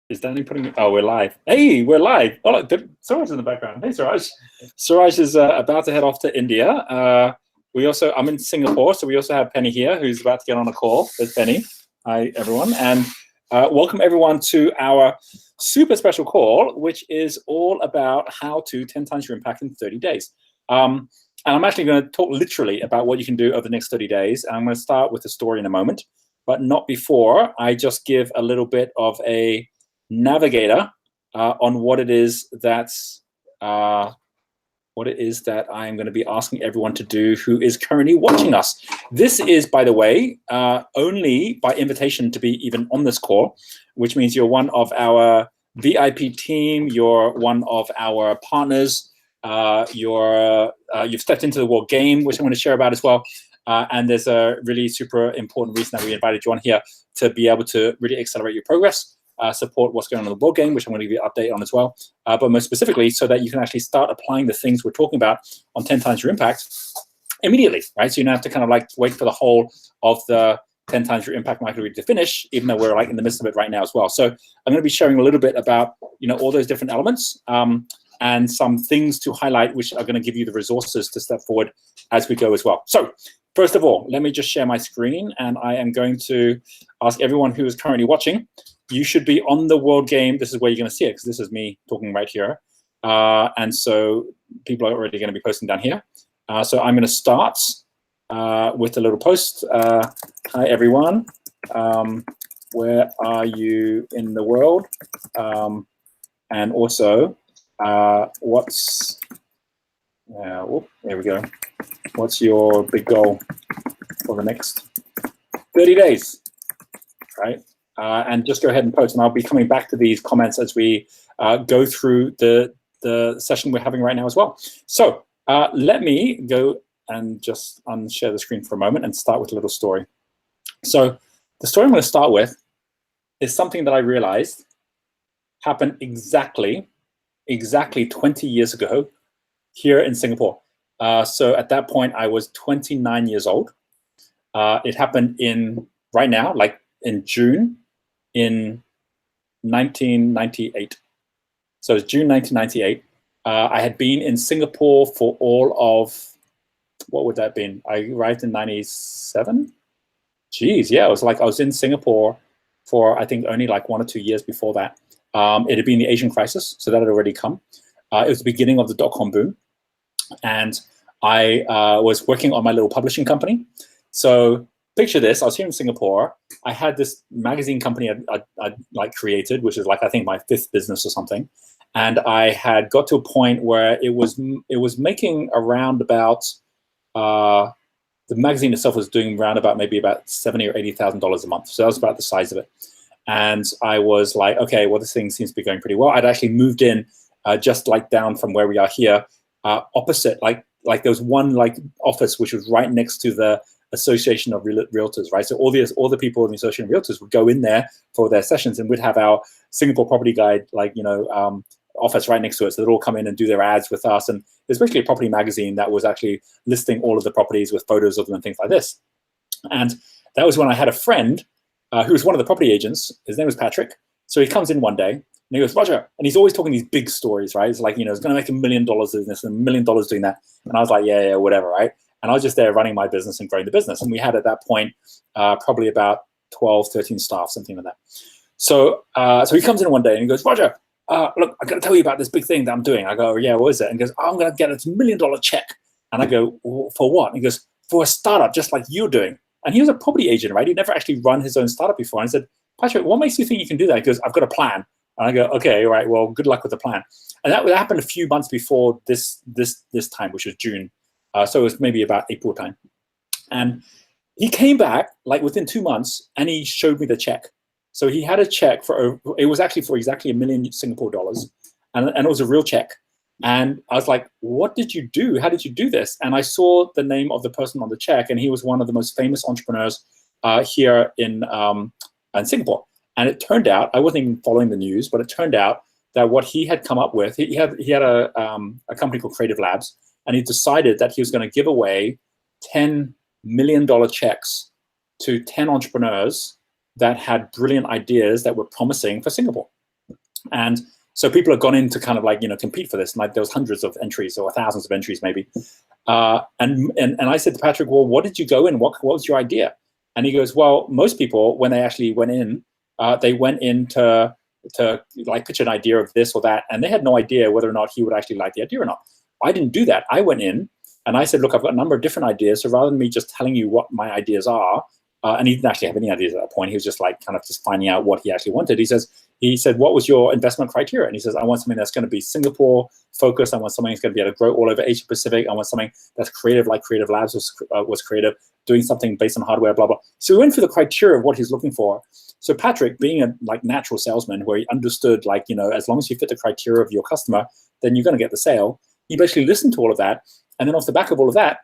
Is Danny putting? Oh, we're live. Hey, we're live. Oh, look, Suraj in the background. Hey, Suraj. Suraj is about to head off to India. I'm in Singapore, so we also have Penny here, who's about to get on a call. There's Penny. Hi, everyone, and welcome everyone to our super special call, which is all about how to 10 times your impact in 30 days. And I'm actually going to talk literally about what you can do over the next 30 days. And I'm going to start with the story in a moment, but not before I just give a little bit of a navigator on what it is that I'm going to be asking everyone to do who is currently watching us. This is, by the way, only by invitation to be even on this call, which means you're one of our VIP team, you're one of our partners, you've stepped into the World Game, which I'm going to share about as well. And there's a really super important reason that we invited you on here to be able to really accelerate your progress. Support what's going on in the board game, which I'm going to give you an update on as well. But most specifically, so that you can actually start applying the things we're talking about on 10 times your impact immediately, right? So you don't have to kind of like wait for the whole of the 10 times your impact micro to finish, even though we're like in the midst of it right now as well. So I'm going to be sharing a little bit about, all those different elements and some things to highlight, which are going to give you the resources to step forward as we go as well. So first of all, let me just share my screen, and I am going to ask everyone who is currently watching. You should be on the World Game. This is where you're going to see it, because this is me talking right here. And so people are already going to be posting down here. So I'm going to start with a little post. Hi, everyone. Where are you in the world? And also, there we go. What's your big goal for the next 30 days, right? And just go ahead and post, and I'll be coming back to these comments as we go through the session we're having right now as well. So let me go and just unshare the screen for a moment and start with a little story. So the story I'm going to start with is something that I realized happened exactly 20 years ago here in Singapore. So at that point, I was 29 years old. It happened right now, like in June in 1998. So it's June 1998. I had been in Singapore for all of, what would that have been? I arrived in 97? Geez, yeah, it was like I was in Singapore for, I think, only like 1 or 2 years before that. It had been the Asian crisis, so that had already come. It was the beginning of the dot-com boom. And I was working on my little publishing company. So picture this, I was here in Singapore. I had this magazine company I'd like created, which is like, I think my 5th business or something. And I had got to a point where it was making around about, the magazine itself was doing around about maybe about $70,000 or $80,000 a month. So that was about the size of it. And I was like, okay, well, this thing seems to be going pretty well. I'd actually moved in just like down from where we are here, opposite, like there was one like office which was right next to the Association of Realtors, right? So all the people in the Association of Realtors would go in there for their sessions, and we'd have our Singapore Property Guide, office right next to it. So they'd all come in and do their ads with us. And it was basically a property magazine that was actually listing all of the properties with photos of them and things like this. And that was when I had a friend who was one of the property agents. His name was Patrick. So he comes in one day and he goes, Roger, and he's always talking these big stories, right? It's like, it's going to make $1 million doing this and $1 million doing that. And I was like, yeah, whatever, right? And I was just there running my business and growing the business. And we had at that point probably about 12, 13 staff, something like that. So he comes in one day and he goes, Roger, look, I got to tell you about this big thing that I'm doing. I go, yeah, what is it? And he goes, I'm going to get a $1 million check. And I go, for what? And he goes, for a startup, just like you're doing. And he was a property agent, right? He'd never actually run his own startup before. And I said, Patrick, what makes you think you can do that? He goes, I've got a plan. And I go, okay, all right, well, good luck with the plan. And that happened a few months before this time, which was June. So it was maybe about April time. And he came back like within 2 months and he showed me the check. So he had a check it was actually for exactly $1 million Singapore dollars. And it was a real check. And I was like, what did you do? How did you do this? And I saw the name of the person on the check, and he was one of the most famous entrepreneurs here in Singapore. And it turned out, I wasn't even following the news, but it turned out that what he had come up with, he had a company called Creative Labs, and he decided that he was going to give away $10 million checks to 10 entrepreneurs that had brilliant ideas that were promising for Singapore. And so people have gone in to kind of like, compete for this. And like there was hundreds of entries or thousands of entries maybe. And I said to Patrick, well, what did you go in? What was your idea? And he goes, well, most people, when they actually went in, they went in to like pitch an idea of this or that. And they had no idea whether or not he would actually like the idea or not. I didn't do that. I went in and I said, look, I've got a number of different ideas. So rather than me just telling you what my ideas are, and he didn't actually have any ideas at that point. He was just like kind of just finding out what he actually wanted. He said, what was your investment criteria? And he says, I want something that's going to be Singapore focused. I want something that's going to be able to grow all over Asia Pacific. I want something that's creative, like Creative Labs was creative, doing something based on hardware, blah, blah. So we went through the criteria of what he's looking for. So Patrick, being a like natural salesman where he understood like, as long as you fit the criteria of your customer, then you're going to get the sale. He basically listened to all of that. And then off the back of all of that,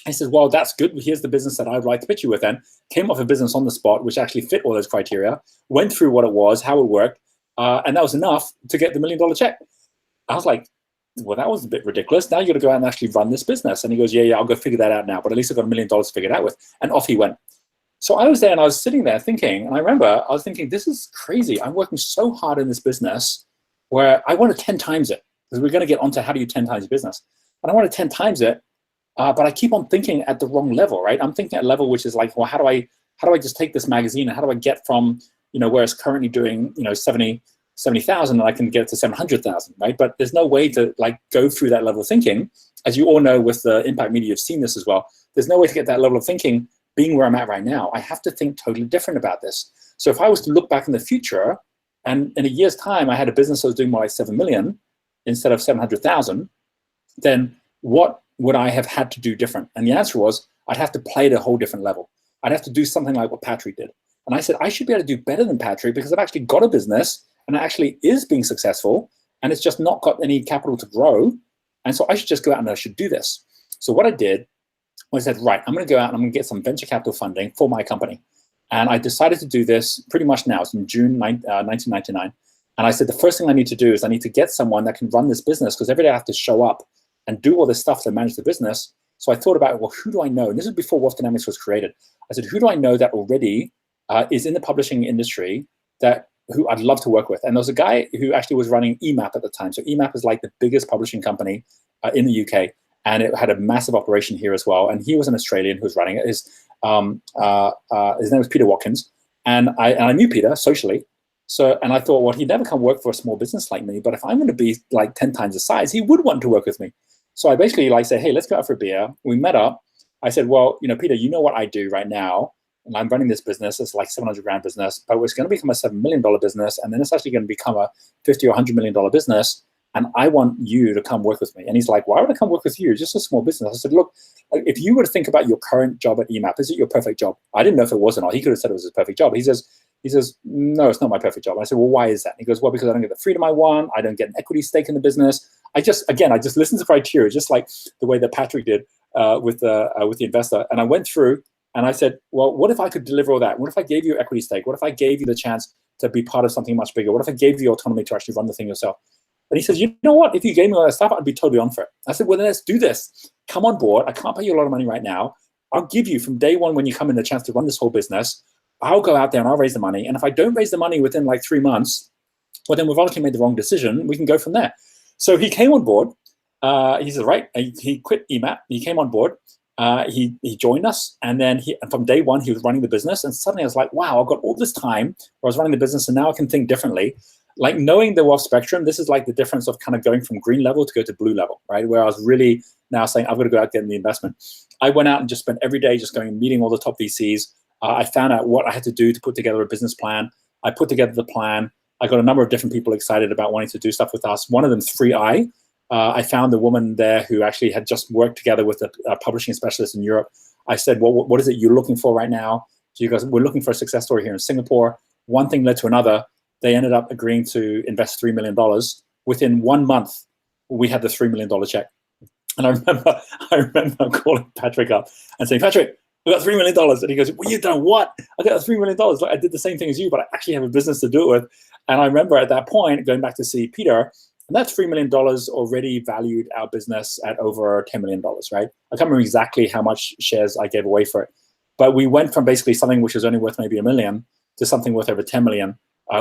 I said, well, that's good. Here's the business that I would like to pitch you with then. Came off a business on the spot, which actually fit all those criteria, went through what it was, how it worked, and that was enough to get the $1 million check. I was like, well, that was a bit ridiculous. Now you got to go out and actually run this business. And he goes, yeah, I'll go figure that out now. But at least I've got $1 million to figure it out with. And off he went. So I was there and I was sitting there thinking, and I remember I was thinking, this is crazy. I'm working so hard in this business where I want to 10 times it, because we're going to get onto how do you 10 times your business. And I want to 10 times it. But I keep on thinking at the wrong level, right? I'm thinking at a level which is like, well, how do I just take this magazine and how do I get from, where it's currently doing, 70,000 and I can get it to 700,000, right? But there's no way to like go through that level of thinking. As you all know, with the impact media, you've seen this as well. There's no way to get that level of thinking being where I'm at right now. I have to think totally different about this. So if I was to look back in the future and in a year's time, I had a business that was doing more like 7 million instead of 700,000, then what would I have had to do different? And the answer was, I'd have to play at a whole different level. I'd have to do something like what Patrick did. And I said, I should be able to do better than Patrick because I've actually got a business and it actually is being successful and it's just not got any capital to grow. And so I should just go out and I should do this. So what I did was I said, right, I'm going to go out and I'm going to get some venture capital funding for my company. And I decided to do this pretty much now. It's in June 1999. And I said, the first thing I need to do is I need to get someone that can run this business because every day I have to show up and do all this stuff to manage the business. So I thought about, well, who do I know? And this is before Wealth Dynamics was created. I said, who do I know that already is in the publishing industry who I'd love to work with? And there was a guy who actually was running EMAP at the time. So EMAP is like the biggest publishing company in the UK. And it had a massive operation here as well. And he was an Australian who was running it. His name was Peter Watkins. And I knew Peter socially. So, and I thought, well, he'd never come work for a small business like me. But if I'm going to be like 10 times the size, he would want to work with me. So I basically like said, hey, let's go out for a beer. We met up. I said, well, Peter, you know what I do right now. And I'm running this business. It's like $700,000 business, but it's going to become a $7 million business. And then it's actually going to become a $50 or $100 million business. And I want you to come work with me. And he's like, why would I come work with you? It's just a small business. I said, look, if you were to think about your current job at EMAP, is it your perfect job? I didn't know if it was or not. He could have said it was his perfect job. He says, no, it's not my perfect job. And I said, well, why is that? And he goes, well, because I don't get the freedom I want. I don't get an equity stake in the business. I just listened to criteria, just like the way that Patrick did with the investor. And I went through and I said, well, what if I could deliver all that? What if I gave you equity stake? What if I gave you the chance to be part of something much bigger? What if I gave you autonomy to actually run the thing yourself? And he says, you know what? If you gave me all that stuff, I'd be totally on for it. I said, well, then let's do this. Come on board. I can't pay you a lot of money right now. I'll give you from day one when you come in the chance to run this whole business. I'll go out there and I'll raise the money. And if I don't raise the money within like 3 months, well, then we've obviously made the wrong decision. We can go from there. So he came on board. He said, right. He quit EMAP. He came on board. He joined us. And then from day one, he was running the business. And suddenly I was like, wow, I've got all this time where I was running the business and now I can think differently. Like knowing the wealth spectrum, this is like the difference of kind of going from green level to go to blue level, right? Where I was really now saying, I've got to go out and get in the investment. I went out and just spent every day just going and meeting all the top VCs. I found out what I had to do to put together a business plan. I put together the plan. I got a number of different people excited about wanting to do stuff with us. One of them is 3i. I found a woman there who actually had just worked together with a publishing specialist in Europe. I said, well, what is it you're looking for right now? She goes, we're looking for a success story here in Singapore. One thing led to another. They ended up agreeing to invest $3 million. Within 1 month, we had the $3 million check. And I remember calling Patrick up and saying, Patrick, I got $3 million. And he goes, well, you done what? I got $3 million. Like, I did the same thing as you, but I actually have a business to do it with. And I remember at that point going back to see Peter, and that $3 million already valued our business at over $10 million, right? I can't remember exactly how much shares I gave away for it. But we went from basically something which was only worth maybe $1 million to something worth over $10 million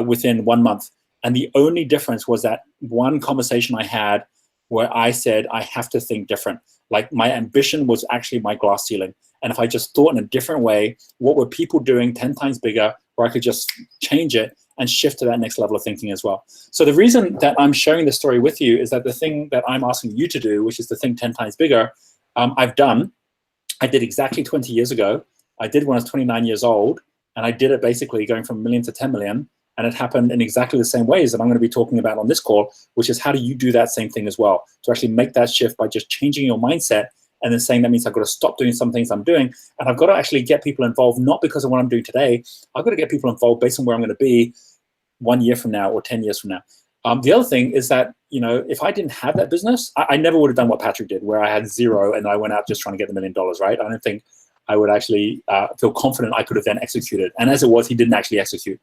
within 1 month. And the only difference was that one conversation I had where I said, I have to think different. Like my ambition was actually my glass ceiling. And if I just thought in a different way, what were people doing 10 times bigger, where I could just change it and shift to that next level of thinking as well. So the reason that I'm sharing this story with you is that the thing that I'm asking you to do, which is to think 10 times bigger, I've done. I did exactly 20 years ago. I did when I was 29 years old, and I did it basically going from 1 million to 10 million. And it happened in exactly the same ways that I'm going to be talking about on this call, which is how do you do that same thing as well? To actually make that shift by just changing your mindset and then saying that means I've got to stop doing some things I'm doing. And I've got to actually get people involved, not because of what I'm doing today. I've got to get people involved based on where I'm going to be 1 year from now or 10 years from now. The other thing is that, if I didn't have that business, I never would have done what Patrick did, where I had zero and I went out just trying to get the $1 million, right? I don't think I would actually feel confident I could have then executed. And as it was, he didn't actually execute.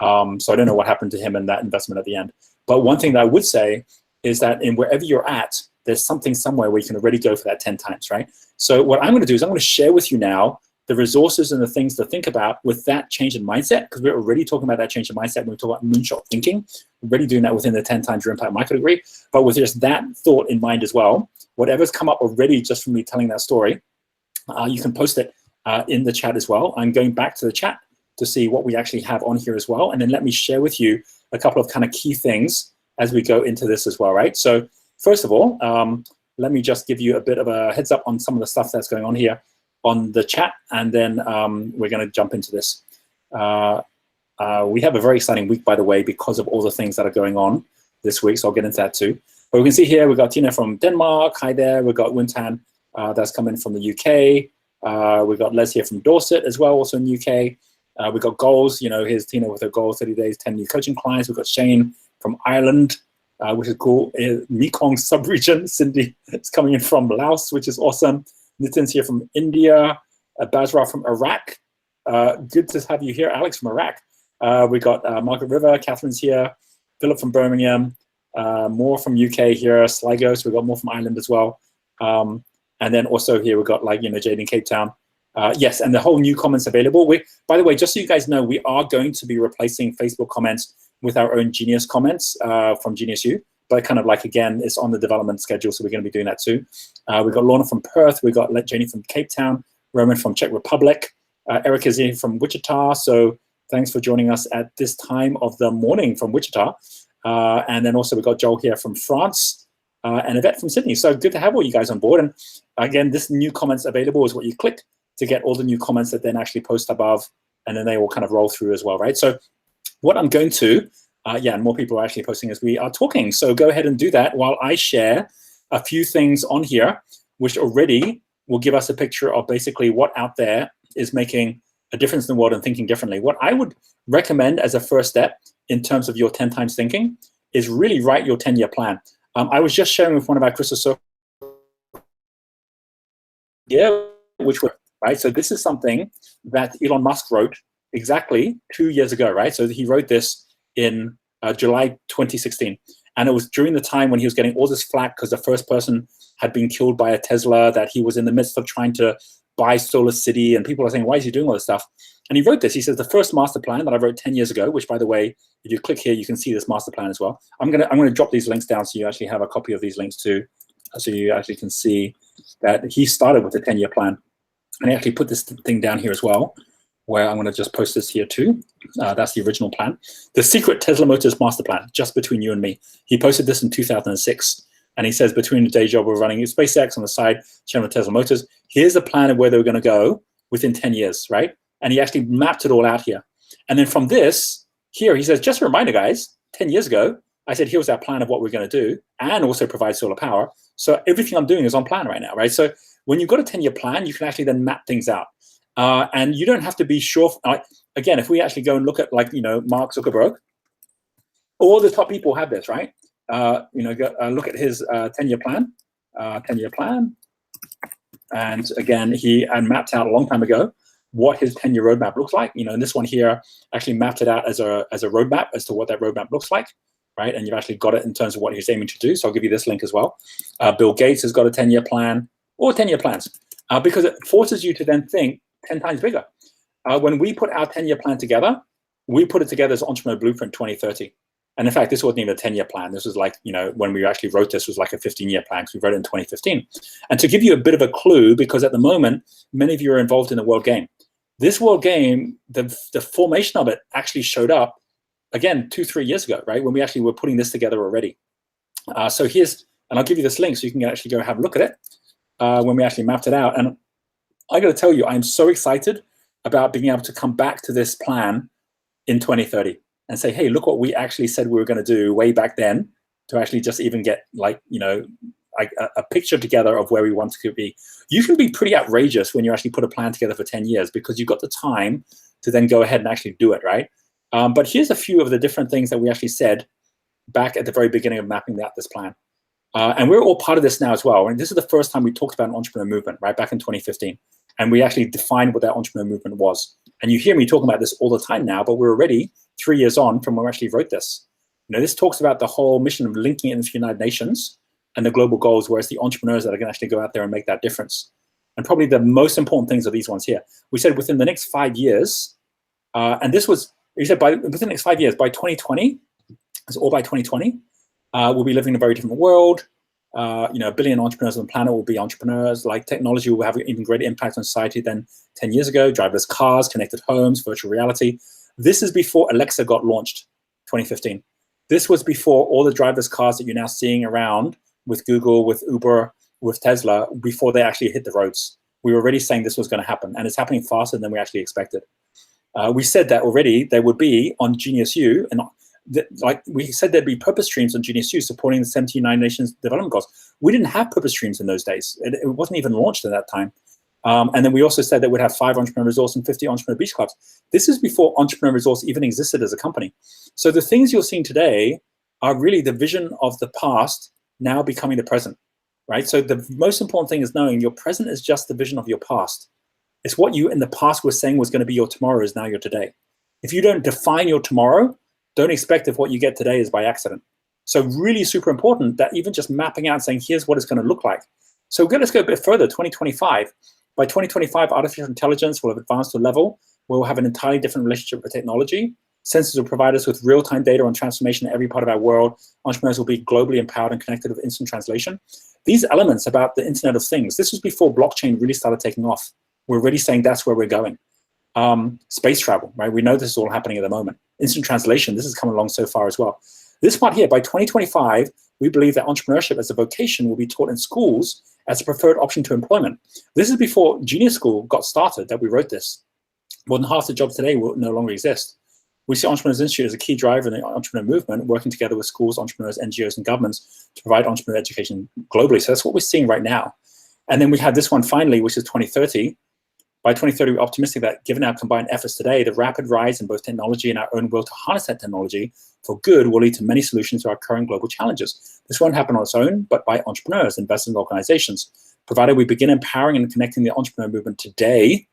So I don't know what happened to him in that investment at the end. But one thing that I would say is that in wherever you're at, there's something somewhere where you can already go for that 10 times, right? So what I'm going to do is I'm going to share with you now the resources and the things to think about with that change in mindset, because we're already talking about that change in mindset when we talk about moonshot thinking. We're already doing that within the 10 times your impact micro degree. But with just that thought in mind as well, whatever's come up already just from me telling that story, you can post it in the chat as well. I'm going back to the chat to see what we actually have on here as well. And then let me share with you a couple of kind of key things as we go into this as well, right? So first of all, let me just give you a bit of a heads up on some of the stuff that's going on here on the chat, and then we're going to jump into this. We have a very exciting week, by the way, because of all the things that are going on this week, so I'll get into that too. But we can see here, we've got Tina from Denmark. Hi there. We've got Wintan that's coming from the UK. We've got Les here from Dorset as well, also in the UK. We've got goals, here's Tina with her goal, 30 days, 10 new coaching clients. We've got Shane from Ireland, which is cool. Mekong sub-region. Cindy is coming in from Laos, which is awesome. Nitin's here from India. Basra from Iraq. Good to have you here. Alex from Iraq. We got Margaret River. Catherine's here. Philip from Birmingham. More from UK here. Sligo. So we've got more from Ireland as well. And then also here we've got Jade in Cape Town. Yes, and the whole new comments available. By the way, just so you guys know, we are going to be replacing Facebook comments with our own Genius comments from Genius U. But kind of again, it's on the development schedule, so we're going to be doing that too. We've got Lorna from Perth. We've got Janie from Cape Town. Roman from Czech Republic. Eric is here from Wichita. So thanks for joining us at this time of the morning from Wichita. And then also we've got Joel here from France. And Yvette from Sydney. So good to have all you guys on board. And again, this new comments available is what you click to get all the new comments that then actually post above, and then they will kind of roll through as well, right? So what I'm going to, and more people are actually posting as we are talking. So go ahead and do that while I share a few things on here, which already will give us a picture of basically what out there is making a difference in the world and thinking differently. What I would recommend as a first step in terms of your 10 times thinking is really write your 10-year plan. I was just sharing with one of our Crystal Circle, which were, right? So this is something that Elon Musk wrote exactly 2 years ago, right? So he wrote this in July 2016. And it was during the time when he was getting all this flack because the first person had been killed by a Tesla, that he was in the midst of trying to buy Solar City, and people are saying, why is he doing all this stuff? And he wrote this. He says, the first master plan that I wrote 10 years ago, which, by the way, if you click here, you can see this master plan as well. I'm gonna drop these links down so you actually have a copy of these links too, so you actually can see that he started with a 10-year plan. And he actually put this thing down here as well, where I'm gonna just post this here too. That's the original plan. The secret Tesla Motors master plan, just between you and me. He posted this in 2006. And he says, between the day job, we're running SpaceX on the side, sharing with Tesla Motors. Here's a plan of where they were going to go within 10 years, right? And he actually mapped it all out here. And then from this, here, he says, just a reminder, guys, 10 years ago, I said, here's our plan of what we're going to do and also provide solar power. So everything I'm doing is on plan right now, right? So when you've got a 10-year plan, you can actually then map things out. And you don't have to be sure. Again, if we actually go and look at Mark Zuckerberg, all the top people have this, right? Look at his 10-year plan, and again, he mapped out a long time ago what his 10-year roadmap looks like. And this one here actually mapped it out as a roadmap as to what that roadmap looks like, right? And you've actually got it in terms of what he's aiming to do. So I'll give you this link as well. Bill Gates has got a 10-year plan, or 10-year plans, because it forces you to then think 10 times bigger. When we put our 10-year plan together, we put it together as Entrepreneur Blueprint 2030. And in fact, this wasn't even a 10-year plan. This was like, when we actually wrote this was like a 15-year plan because we wrote it in 2015. And to give you a bit of a clue, because at the moment, many of you are involved in the world game. This world game, the formation of it actually showed up, again, 2-3 years ago, right? When we actually were putting this together already. So here's, and I'll give you this link so you can actually go have a look at it when we actually mapped it out. And I got to tell you, I'm so excited about being able to come back to this plan in 2030 and say, hey, look what we actually said we were going to do way back then, to actually just even get like, a picture together of where we want to be. You can be pretty outrageous when you actually put a plan together for 10 years because you've got the time to then go ahead and actually do it, right? But here's a few of the different things that we actually said back at the very beginning of mapping out this plan. And we're all part of this now as well. And this is the first time we talked about an entrepreneur movement, right, back in 2015. And we actually defined what that entrepreneur movement was. And you hear me talking about this all the time now, but we're already 3 years on from when we actually wrote this. This talks about the whole mission of linking it into the United Nations and the global goals, where it's the entrepreneurs that are going to actually go out there and make that difference. And probably the most important things are these ones here. We said within the next 5 years, and this was, you said within the next 5 years, by 2020, it's all by 2020, we'll be living in a very different world. A billion entrepreneurs on the planet will be entrepreneurs. Like, technology will have an even greater impact on society than 10 years ago. Driverless cars, connected homes, virtual reality. This is before Alexa got launched, 2015. This was before all the driverless cars that you're now seeing around with Google, with Uber, with Tesla, before they actually hit the roads. We were already saying this was going to happen, and it's happening faster than we actually expected. We said that already there would be on Genius U, and like we said there'd be purpose streams on Genius U supporting the 79 nations development goals. We didn't have purpose streams in those days. It wasn't even launched at that time. And then we also said that we'd have 5 entrepreneur resource and 50 entrepreneur beach clubs. This is before entrepreneur resource even existed as a company. So the things you're seeing today are really the vision of the past now becoming the present, right? So the most important thing is knowing your present is just the vision of your past. It's what you in the past were saying was going to be your tomorrow is now your today. If you don't define your tomorrow, don't expect if what you get today is by accident. So really super important that even just mapping out and saying, here's what it's going to look like. So let's go a bit further, 2025. By 2025, artificial intelligence will have advanced to a level where we'll have an entirely different relationship with technology. Sensors will provide us with real-time data on transformation in every part of our world. Entrepreneurs will be globally empowered and connected with instant translation. These elements about the Internet of Things, this was before blockchain really started taking off. We're already saying that's where we're going. Space travel, right? We know this is all happening at the moment. Instant translation, this is coming along so far as well. This part here, by 2025, we believe that entrepreneurship as a vocation will be taught in schools as a preferred option to employment. This is before Genius School got started that we wrote this. More than half the jobs today will no longer exist. We see Entrepreneurs Institute as a key driver in the entrepreneur movement, working together with schools, entrepreneurs, NGOs, and governments to provide entrepreneur education globally. So that's what we're seeing right now. And then we have this one finally, which is 2030. By 2030, we're optimistic that given our combined efforts today, the rapid rise in both technology and our own will to harness that technology for good will lead to many solutions to our current global challenges. This won't happen on its own, but by entrepreneurs, investors, and organizations. Provided we begin empowering and connecting the entrepreneur movement today,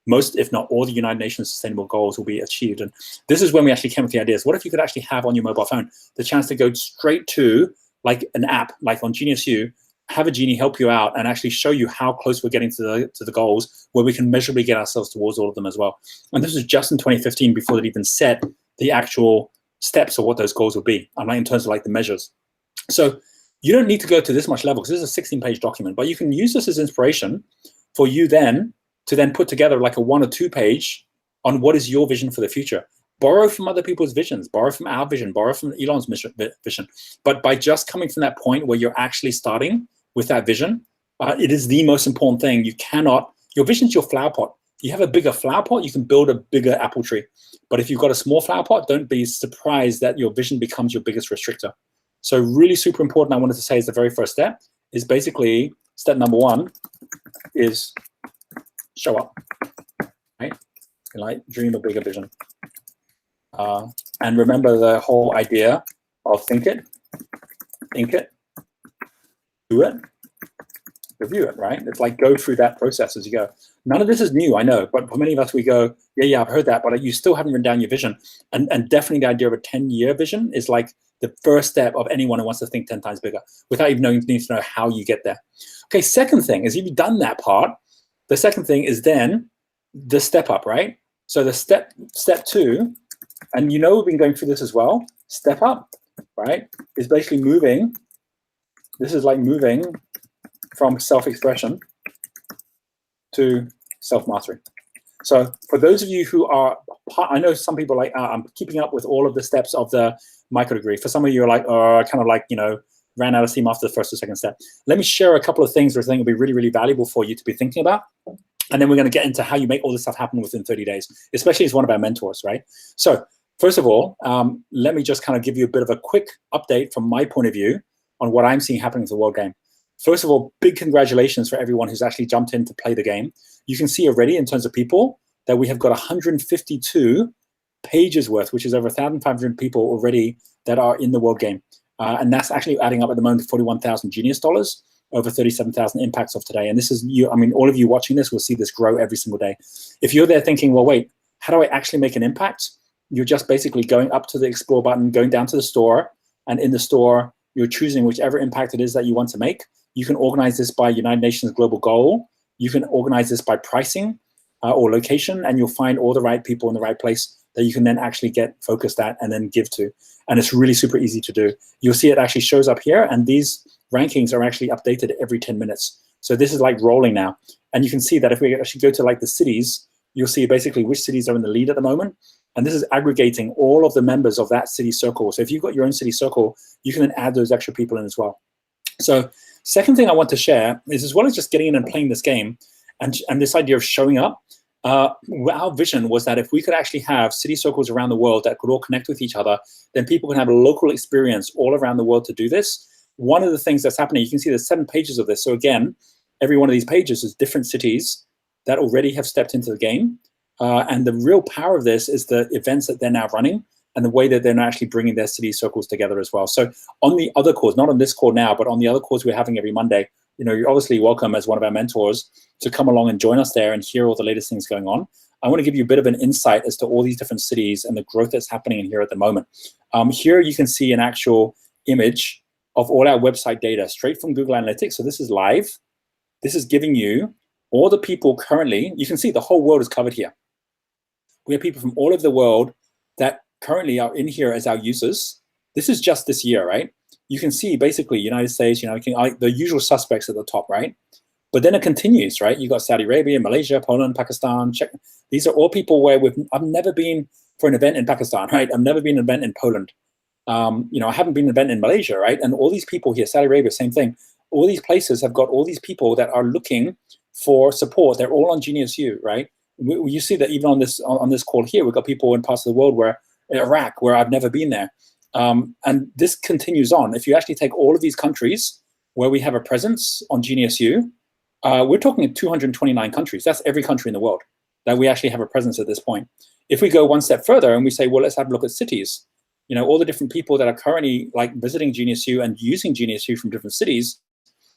most, if not all, the United Nations Sustainable Goals will be achieved. And this is when we actually came with the ideas. What if you could actually have on your mobile phone the chance to go straight to like an app, like on Genius U, have a genie help you out and actually show you how close we're getting to the goals, where we can measurably get ourselves towards all of them as well. And this was just in 2015 before they even set the actual steps of what those goals would be, in terms of like the measures. So you don't need to go to this much level because this is a 16-page document, but you can use this as inspiration for you then to then put together like a 1 or 2 page on what is your vision for the future. Borrow from other people's visions, borrow from our vision, borrow from Elon's vision. But by just coming from that point where you're actually starting with that vision, it is the most important thing. You cannot, your vision's your flower pot. If you have a bigger flower pot, you can build a bigger apple tree. But if you've got a small flower pot, don't be surprised that your vision becomes your biggest restrictor. So really super important, I wanted to say, is the very first step, is basically step number 1 is show up, right? Like dream a bigger vision. And remember the whole idea of think it, do it, review it, right? It's like go through that process as you go. None of this is new, I know, but for many of us, we go, yeah, I've heard that, but you still haven't written down your vision. And definitely the idea of a 10-year vision is like the first step of anyone who wants to think 10 times bigger without even needing to know how you get there. Okay, second thing is if you've done that part, the second thing is then the step up, right? So the step 2, and we've been going through this as well, step up, right, is basically moving. This is like moving from self-expression to self-mastery. So for those of you who are, I know some people are like, I'm keeping up with all of the steps of the micro degree. For some of you are like, oh, I kind of like, ran out of steam after the first or second step. Let me share a couple of things that I think will be really, really valuable for you to be thinking about. And then we're going to get into how you make all this stuff happen within 30 days, especially as one of our mentors, right? So first of all, let me just kind of give you a bit of a quick update from my point of view on what I'm seeing happening with the World Game. First of all, big congratulations for everyone who's actually jumped in to play the game. You can see already in terms of people that we have got 152 pages worth, which is over 1,500 people already that are in the World Game. And that's actually adding up at the moment to 41,000 Genius dollars, over 37,000 impacts of today. And this is you, I mean, all of you watching this will see this grow every single day. If you're there thinking, well, wait, how do I actually make an impact? You're just basically going up to the explore button, going down to the store, and in the store, you're choosing whichever impact it is that you want to make. You can organize this by United Nations Global Goal. You can organize this by pricing or location, and you'll find all the right people in the right place that you can then actually get focused at and then give to. And it's really super easy to do. You'll see it actually shows up here, and these rankings are actually updated every 10 minutes. So this is like rolling now. And you can see that if we actually go to like the cities, you'll see basically which cities are in the lead at the moment. And this is aggregating all of the members of that city circle. So if you've got your own city circle, you can then add those extra people in as well. So second thing I want to share is, as well as just getting in and playing this game and this idea of showing up, our vision was that if we could actually have city circles around the world that could all connect with each other, then people can have a local experience all around the world to do this. One of the things that's happening, you can see there's 7 pages of this. So again, every one of these pages is different cities that already have stepped into the game. And the real power of this is the events that they're now running and the way that they're now actually bringing their city circles together as well. So on the other calls, not on this call now, but on the other calls we're having every Monday, you're obviously welcome as one of our mentors to come along and join us there and hear all the latest things going on. I want to give you a bit of an insight as to all these different cities and the growth that's happening in here at the moment. Here you can see an actual image of all our website data straight from Google Analytics. So this is live. This is giving you all the people currently. You can see the whole world is covered here. We have people from all over the world that currently are in here as our users. This is just this year, right? You can see basically United States, the usual suspects at the top, right? But then it continues, right? You got Saudi Arabia, Malaysia, Poland, Pakistan, Czech. These are all people where I've never been for an event in Pakistan, right? I've never been an event in Poland. I haven't been an event in Malaysia, right? And all these people here, Saudi Arabia, same thing. All these places have got all these people that are looking for support. They're all on Genius U, right? You see that even on this call here, we've got people in parts of the world where Iraq, where I've never been there. And this continues on. If you actually take all of these countries where we have a presence on Genius U, we're talking 229 countries. That's every country in the world that we actually have a presence at this point. If we go one step further and we say, well, let's have a look at cities, all the different people that are currently like visiting Genius U and using Genius U from different cities,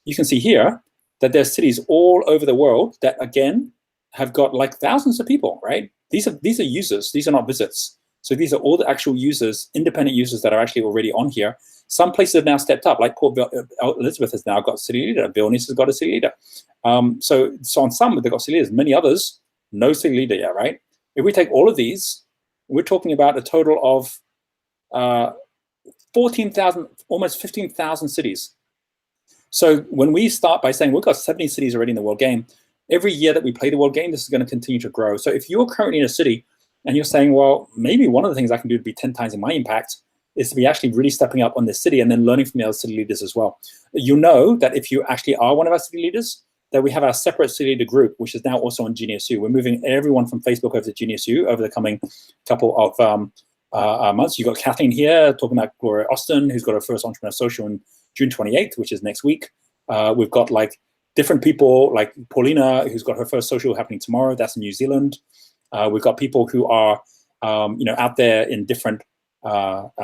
you can see here that there's cities all over the world that, again, have got like thousands of people, right? These are users. These are not visits. So these are all the actual users, independent users that are actually already on here. Some places have now stepped up, like Port Elizabeth has now got a city leader. Vilnius has got a city leader. So on some, they've got city leaders. Many others, no city leader yet, right? If we take all of these, we're talking about a total of 14,000, almost 15,000 cities. So when we start by saying we've got 70 cities already in the World Game, every year that we play the World Game, this is going to continue to grow. So if you're currently in a city and you're saying, well, maybe one of the things I can do to be 10 times in my impact is to be actually really stepping up on this city and then learning from the other city leaders as well. You know that if you actually are one of our city leaders, that we have our separate city leader group, which is now also on Genius U. We're moving everyone from Facebook over to Genius U over the coming couple of months. You've got Kathleen here talking about Gloria Austin, who's got her first Entrepreneur Social on June 28th, which is next week. We've got like different people like Paulina, who's got her first social happening tomorrow. That's in New Zealand. We've got people who are, out there in different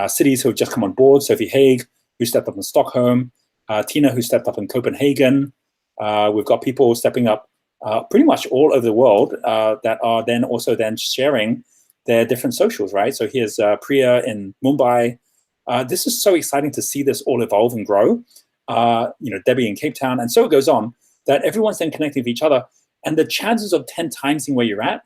cities who have just come on board. Sophie Haig, who stepped up in Stockholm. Tina, who stepped up in Copenhagen. We've got people stepping up pretty much all over the world that are then also then sharing their different socials, right? So here's Priya in Mumbai. This is so exciting to see this all evolve and grow. Debbie in Cape Town, and so it goes on, that everyone's then connecting with each other. And the chances of 10 times where you're at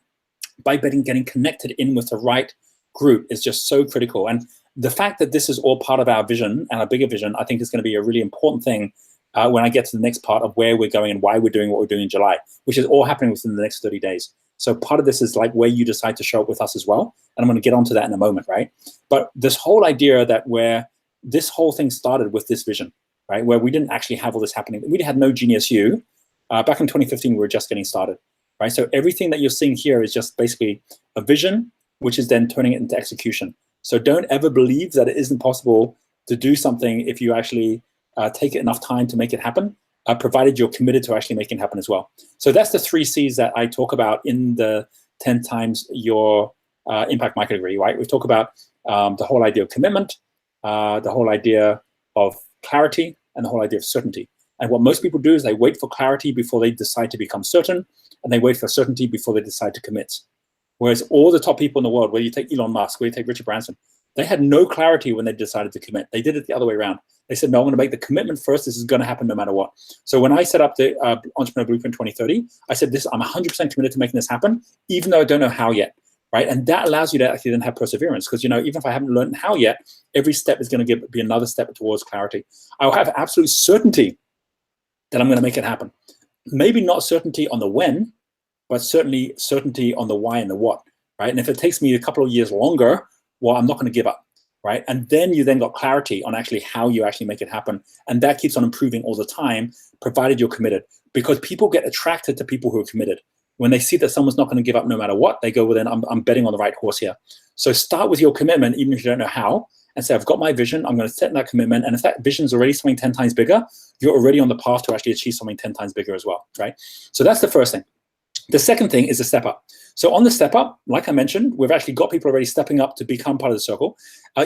by getting connected in with the right group is just so critical. And the fact that this is all part of our vision and our bigger vision, I think is going to be a really important thing when I get to the next part of where we're going and why we're doing what we're doing in July, which is all happening within the next 30 days. So part of this is like where you decide to show up with us as well. And I'm going to get onto that in a moment, right? But this whole idea that where this whole thing started with this vision, right? Where we didn't actually have all this happening. We had no Genius U. Back in 2015, we were just getting started, right? So everything that you're seeing here is just basically a vision, which is then turning it into execution. So don't ever believe that it isn't possible to do something if you actually take it enough time to make it happen, provided you're committed to actually making it happen as well. So that's the 3 C's that I talk about in the 10 times your impact microdegree, right? We talk about the whole idea of commitment, the whole idea of clarity, and the whole idea of certainty. And what most people do is they wait for clarity before they decide to become certain, and they wait for certainty before they decide to commit. Whereas all the top people in the world, whether you take Elon Musk, whether you take Richard Branson, they had no clarity when they decided to commit. They did it the other way around. They said, no, I'm going to make the commitment first. This is going to happen no matter what. So when I set up the Entrepreneur Blueprint 2030, I said, I'm 100% committed to making this happen, even though I don't know how yet, right? And that allows you to actually then have perseverance because, you know, even if I haven't learned how yet, every step is going to be another step towards clarity. I'll have absolute certainty that I'm going to make it happen. Maybe not certainty on the when, but certainly certainty on the why and the what, right? And if it takes me a couple of years longer, well, I'm not going to give up, right? And then you then got clarity on actually how you actually make it happen. And that keeps on improving all the time, provided you're committed. Because people get attracted to people who are committed. When they see that someone's not going to give up no matter what, they go, well, then I'm betting on the right horse here. So start with your commitment, even if you don't know how, and say, I've got my vision, I'm going to set that commitment. And if that vision is already something 10 times bigger, you're already on the path to actually achieve something 10 times bigger as well, right? So that's the first thing. The second thing is the step up. So on the step up, like I mentioned, we've actually got people already stepping up to become part of the circle.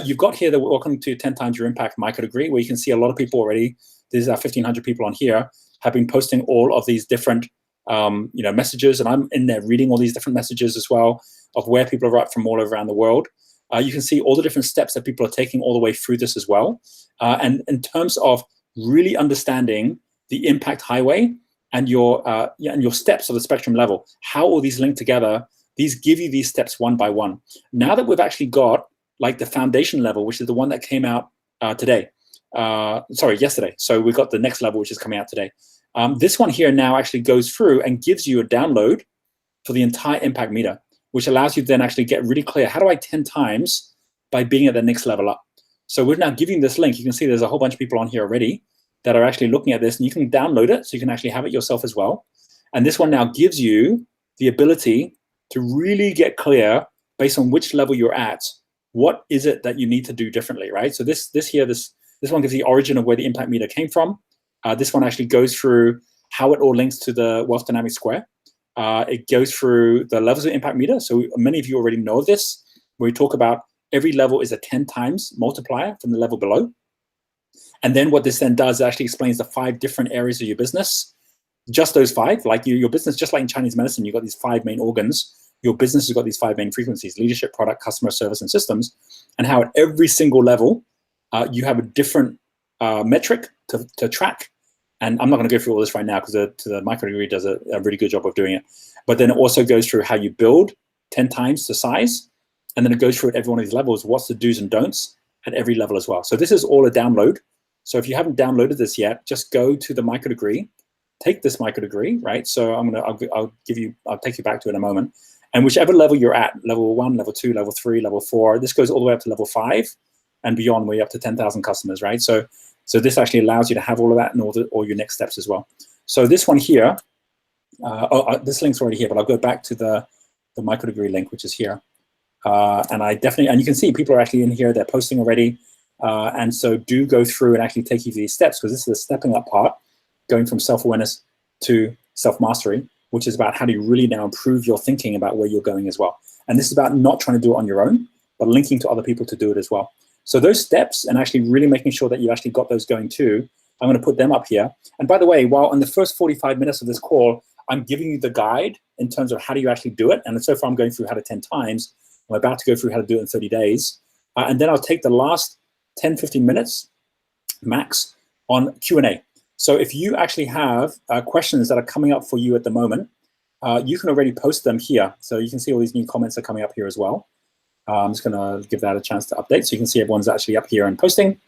You've got here the welcome to 10 times your impact microdegree, where you can see a lot of people already. There's 1,500 people on here have been posting all of these different messages, and I'm in there reading all these different messages as well of where people are at from all around the world. You can see all the different steps that people are taking all the way through this as well. And in terms of really understanding the impact highway and your steps of the spectrum level, how all these link together, these give you these steps one by one. Now that we've actually got like the foundation level, which is the one that came out yesterday. So we've got the next level, which is coming out today. This one here now actually goes through and gives you a download for the entire impact meter, which allows you to then actually get really clear, how do I 10 times by being at the next level up? So we're now giving this link. You can see there's a whole bunch of people on here already that are actually looking at this, and you can download it so you can actually have it yourself as well. And this one now gives you the ability to really get clear based on which level you're at, what is it that you need to do differently, right? So this one gives the origin of where the impact meter came from. This one actually goes through how it all links to the wealth dynamic square. It goes through the levels of impact meter. So many of you already know this, where we talk about every level is a 10 times multiplier from the level below. And then what this then does, it actually explains the 5 different areas of your business. Just those 5, like your business, just like in Chinese medicine, you've got these 5 main organs. Your business has got these 5 main frequencies: leadership, product, customer, service, and systems. And how at every single level, you have a different metric to track. And I'm not going to go through all this right now because the microdegree does a really good job of doing it. But then it also goes through how you build 10 times the size. And then it goes through at every one of these levels, what's the do's and don'ts at every level as well. So this is all a download. So if you haven't downloaded this yet, just go to the microdegree, take this microdegree, right? So I'll take you back to it in a moment. And whichever level you're at, level 1, level 2, level 3, level 4, this goes all the way up to level 5 and beyond, where you're up to 10,000 customers, right? So this actually allows you to have all of that and all your next steps as well. So this one here, this link's already here, but I'll go back to the microdegree link, which is here. And you can see people are actually in here, they're posting already. And so do go through and actually take you through these steps, because this is the stepping up part, going from self-awareness to self-mastery, which is about how do you really now improve your thinking about where you're going as well. And this is about not trying to do it on your own, but linking to other people to do it as well. So those steps, and actually really making sure that you actually got those going too, I'm going to put them up here. And by the way, while in the first 45 minutes of this call, I'm giving you the guide in terms of how do you actually do it. And so far I'm going through how to 10 times. I'm about to go through how to do it in 30 days. And then I'll take the last 10, 15 minutes max on Q&A. So if you actually have questions that are coming up for you at the moment, you can already post them here. So you can see all these new comments are coming up here as well. I'm just going to give that a chance to update so you can see everyone's actually up here and posting.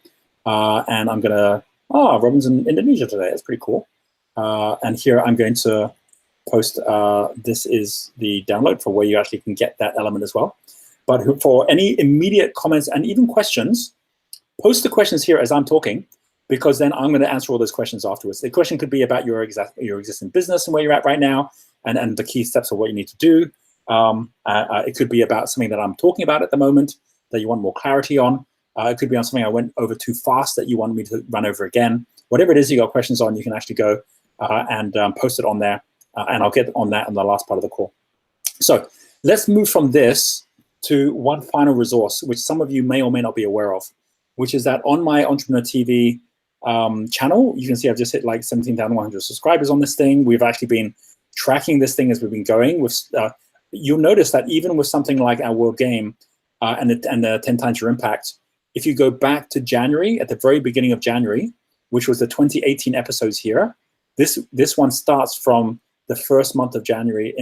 And I'm going to, Robin's in Indonesia today. That's pretty cool. And here I'm going to post, this is the download for where you actually can get that element as well. But for any immediate comments and even questions, post the questions here as I'm talking, because then I'm going to answer all those questions afterwards. The question could be about your existing business and where you're at right now, and the key steps of what you need to do. It could be about something that I'm talking about at the moment that you want more clarity on. It could be on something I went over too fast that you want me to run over again. Whatever it is you got questions on, you can actually go and post it on there, and I'll get on that in the last part of the call. So let's move from this to one final resource, which some of you may or may not be aware of, which is that on my Entrepreneur TV channel, you can see I've just hit like 17,100 subscribers on this thing. We've actually been tracking this thing as we've been going. With you'll notice that even with something like our World Game and the 10 times your impact, if you go back to January, at the very beginning of January, which was the 2018 episodes here, this one starts from the first month of January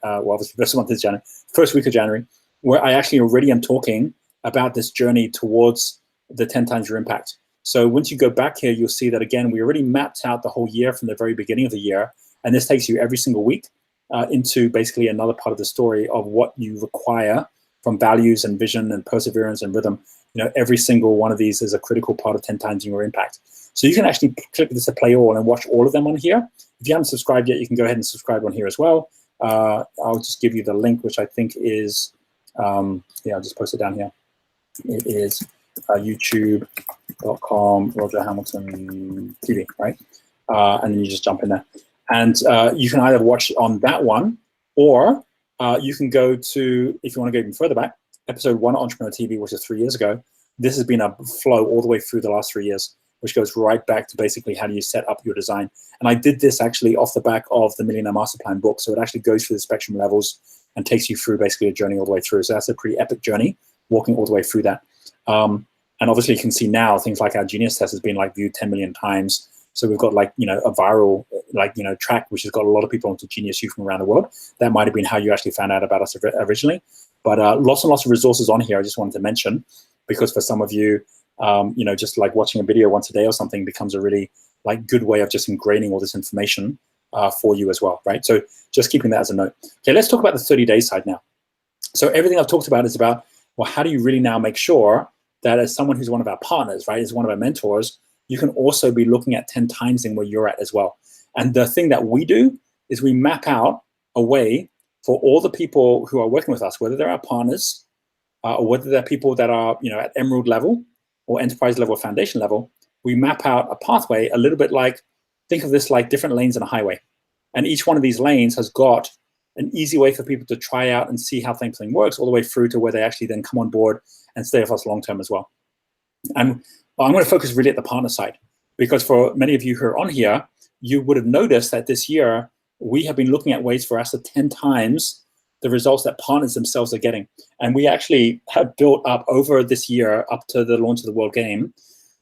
well, obviously the first month is January, first week of January, where I actually already am talking about this journey towards the 10 times your impact. So once you go back here, you'll see that again, we already mapped out the whole year from the very beginning of the year. And this takes you every single week into basically another part of the story of what you require from values and vision and perseverance and rhythm. You know, every single one of these is a critical part of 10 times your impact. So you can actually click this to play all and watch all of them on here. If you haven't subscribed yet, you can go ahead and subscribe on here as well. I'll just give you the link, which I think is, I'll just post it down here. It is youtube.com Roger Hamilton TV, right? And then you just jump in there. And you can either watch on that one, or you can go to, if you want to go even further back, episode 1 of Entrepreneur TV, which is 3 years ago. This has been a flow all the way through the last 3 years, which goes right back to basically how do you set up your design. And I did this actually off the back of the Millionaire Master Plan book. So it actually goes through the spectrum levels and takes you through basically a journey all the way through. So that's a pretty epic journey, walking all the way through that. And obviously you can see now things like our Genius Test has been like viewed 10 million times. So we've got like, a viral, track, which has got a lot of people onto Genius U from around the world. That might've been how you actually found out about us originally. But lots and lots of resources on here I just wanted to mention, because for some of you, just like watching a video once a day or something becomes a really good way of just ingraining all this information for you as well, right? So just keeping that as a note. Okay, let's talk about the 30-day side now. So everything I've talked about is about, well, how do you really now make sure that as someone who's one of our partners, right, as one of our mentors, you can also be looking at 10 times in where you're at as well. And the thing that we do is we map out a way for all the people who are working with us, whether they're our partners or whether they're people that are, at emerald level or enterprise level or foundation level, we map out a pathway a little bit like, think of this like different lanes in a highway. And each one of these lanes has got an easy way for people to try out and see how something works, all the way through to where they actually then come on board and stay with us long-term as well. And I'm going to focus really at the partner side, because for many of you who are on here, you would have noticed that this year, we have been looking at ways for us to 10 times the results that partners themselves are getting. And we actually have built up over this year, up to the launch of the World Game,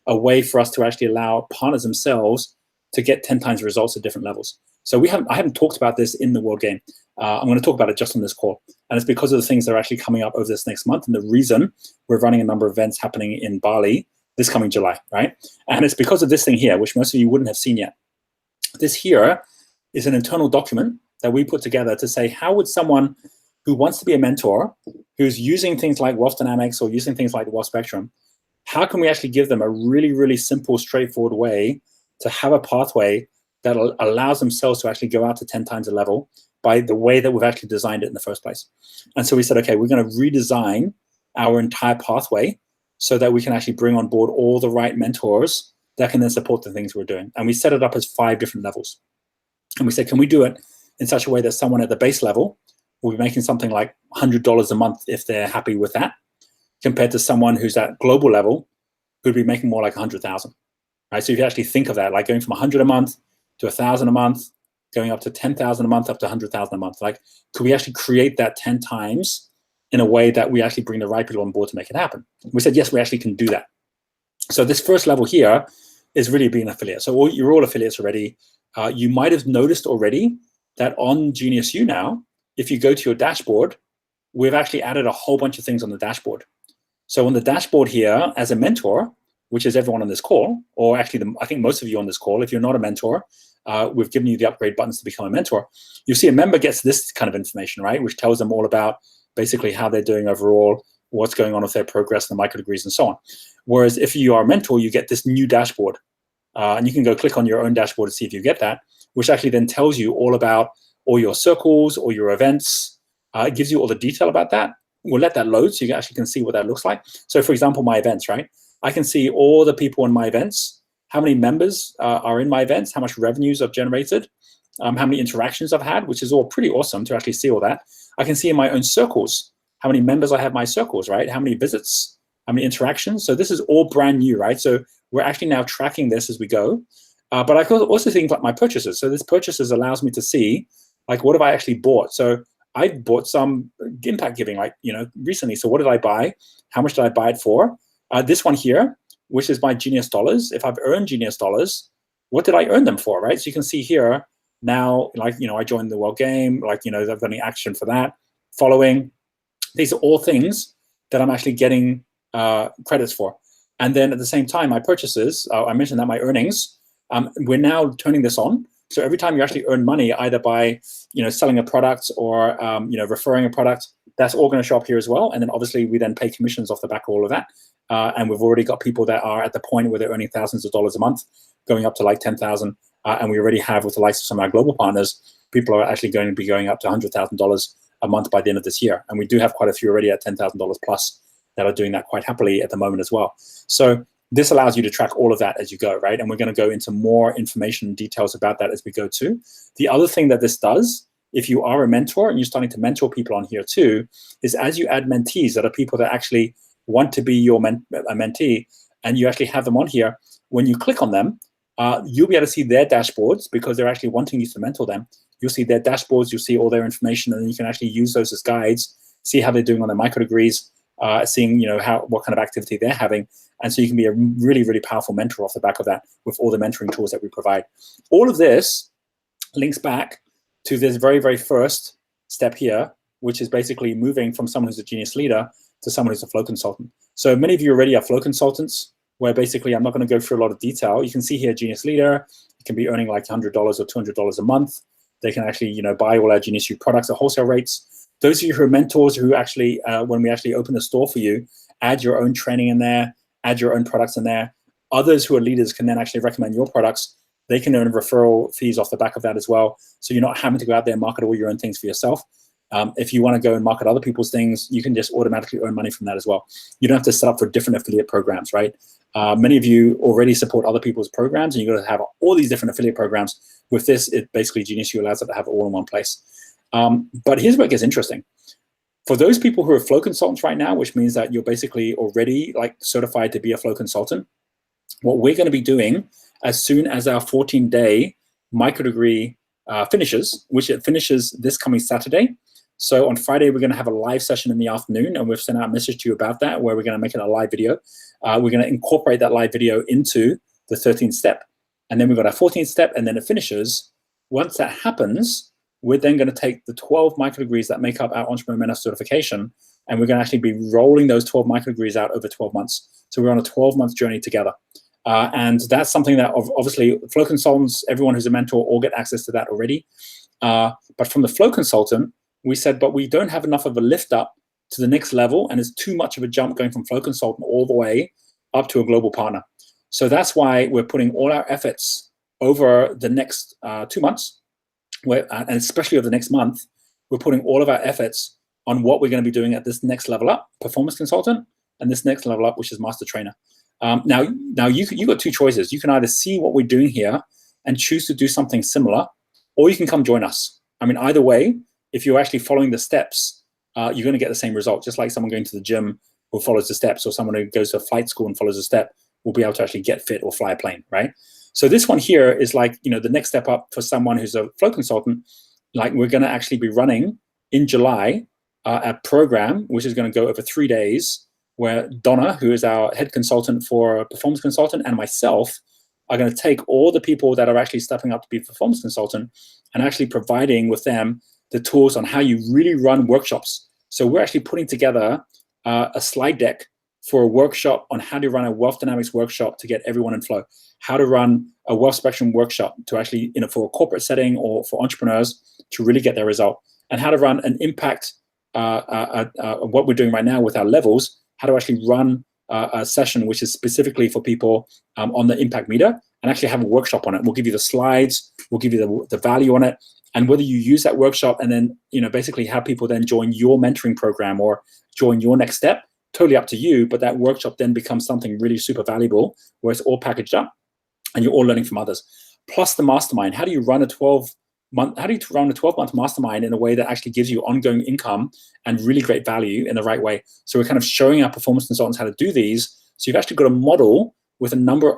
a way for us to actually allow partners themselves to get 10 times results at different levels. So I haven't talked about this in the World Game. I'm going to talk about it just on this call. And it's because of the things that are actually coming up over this next month. And the reason we're running a number of events happening in Bali this coming July, right? And it's because of this thing here, which most of you wouldn't have seen yet. This here is an internal document that we put together to say, how would someone who wants to be a mentor, who's using things like Wealth Dynamics or using things like the Wealth Spectrum, how can we actually give them a really, really simple, straightforward way to have a pathway that allows themselves to actually go out to 10 times a level by the way that we've actually designed it in the first place. And so we said, okay, we're going to redesign our entire pathway so that we can actually bring on board all the right mentors that can then support the things we're doing. And we set it up as 5 different levels. And we said, can we do it in such a way that someone at the base level will be making something like $100 a month if they're happy with that, compared to someone who's at global level who'd be making more like 100,000, right? So if you actually think of that, like going from 100 a month to 1,000 a month, going up to 10,000 a month, up to 100,000 a month, like, could we actually create that 10 times in a way that we actually bring the right people on board to make it happen? We said, yes, we actually can do that. So this first level here is really being an affiliate. So you're all affiliates already. You might have noticed already that on Genius U now, if you go to your dashboard, we've actually added a whole bunch of things on the dashboard. So on the dashboard here, as a mentor, which is everyone on this call, or actually I think most of you on this call, if you're not a mentor, we've given you the upgrade buttons to become a mentor. You see a member gets this kind of information, right? Which tells them all about basically how they're doing overall, what's going on with their progress, the micro degrees and so on. Whereas if you are a mentor, you get this new dashboard. And you can go click on your own dashboard to see if you get that, which actually then tells you all about all your circles, all your events. It gives you all the detail about that. We'll let that load so you actually can see what that looks like. So for example, my events, right? I can see all the people in my events, how many members are in my events, how much revenues I've generated, how many interactions I've had, which is all pretty awesome to actually see all that. I can see in my own circles, how many members I have in my circles, right? How many visits, how many interactions. So this is all brand new, right? So we're actually now tracking this as we go. But I could also think like my purchases. So this purchases allows me to see like what have I actually bought. So I bought some impact giving, like, recently. So what did I buy? How much did I buy it for? This one here, which is my Genius dollars. If I've earned Genius dollars, what did I earn them for, right? So you can see here now, like, I joined the World Game, like, I've got any action for that. Following, these are all things that I'm actually getting credits for. And then at the same time, my purchases, I mentioned that my earnings, we're now turning this on. So every time you actually earn money, either by selling a product or referring a product, that's all going to show up here as well. And then obviously we then pay commissions off the back of all of that. And we've already got people that are at the point where they're earning thousands of dollars a month, going up to like 10,000. And we already have, with the likes of some of our global partners, people are actually going to be going up to $100,000 a month by the end of this year. And we do have quite a few already at $10,000 plus that are doing that quite happily at the moment as well. So this allows you to track all of that as you go, right? And we're going to go into more information and details about that as we go too. The other thing that this does, if you are a mentor and you're starting to mentor people on here too, is as you add mentees that are people that actually want to be your mentee, and you actually have them on here, when you click on them, you'll be able to see their dashboards because they're actually wanting you to mentor them. You'll see their dashboards, you'll see all their information, and you can actually use those as guides, see how they're doing on their micro degrees, seeing what kind of activity they're having. And so you can be a really, really powerful mentor off the back of that with all the mentoring tools that we provide. All of this links back to this very, very first step here, which is basically moving from someone who's a Genius leader to someone who's a flow consultant. So many of you already are flow consultants, where basically I'm not going to go through a lot of detail. You can see here Genius leader, you can be earning like $100 or $200 a month. They can actually buy all our Genius U products at wholesale rates. Those of you who are mentors who actually, when we actually open the store for you, add your own training in there, add your own products in there. Others who are leaders can then actually recommend your products. They can earn referral fees off the back of that as well. So you're not having to go out there and market all your own things for yourself. If you want to go and market other people's things, you can just automatically earn money from that as well. You don't have to set up for different affiliate programs, right? Many of you already support other people's programs, and you're going to have all these different affiliate programs. With this, it basically Genius U allows it to have it all in one place. But here's where it gets interesting. For those people who are flow consultants right now, which means that you're basically already like certified to be a flow consultant, what we're going to be doing as soon as our 14-day micro degree finishes, which it finishes this coming Saturday. So on Friday, we're going to have a live session in the afternoon, and we've sent out a message to you about that, where we're going to make it a live video. We're going to incorporate that live video into the 13th step. And then we've got our 14th step, and then it finishes. Once that happens, we're then going to take the 12 micro degrees that make up our Entrepreneur Mentor certification, and we're going to actually be rolling those 12 micro degrees out over 12 months. So we're on a 12-month journey together. And that's something that obviously flow consultants, everyone who's a mentor, all get access to that already. But from the flow consultant, we said, but we don't have enough of a lift up to the next level, and it's too much of a jump going from flow consultant all the way up to a global partner. So that's why we're putting all our efforts over the next 2 months, and especially over the next month, we're putting all of our efforts on what we're going to be doing at this next level up, performance consultant, and this next level up, which is master trainer. Now you've got two choices. You can either see what we're doing here and choose to do something similar, or you can come join us. I mean, either way, if you're actually following the steps, you're going to get the same result, just like someone going to the gym who follows the steps, or someone who goes to a flight school and follows a step will be able to actually get fit or fly a plane, right? So this one here is like, the next step up for someone who's a flow consultant. Like, we're going to actually be running in July a program, which is going to go over 3 days, where Donna, who is our head consultant for performance consultant, and myself are going to take all the people that are actually stepping up to be performance consultant and actually providing with them the tools on how you really run workshops, So we're actually putting together a slide deck for a workshop on how to run a wealth dynamics workshop to get everyone in flow, how to run a wealth spectrum workshop to actually, for a corporate setting or for entrepreneurs to really get their result, and how to run an impact, what we're doing right now with our levels, how to actually run a session which is specifically for people on the impact meter, and actually have a workshop on it. We'll give you the slides, we'll give you the value on it, and whether you use that workshop and then basically have people then join your mentoring program or join your next step, totally up to you. But that workshop then becomes something really super valuable where it's all packaged up and you're all learning from others. Plus the mastermind. How do you run a 12-month mastermind in a way that actually gives you ongoing income and really great value in the right way? So we're kind of showing our performance consultants how to do these. So you've actually got a model with a number,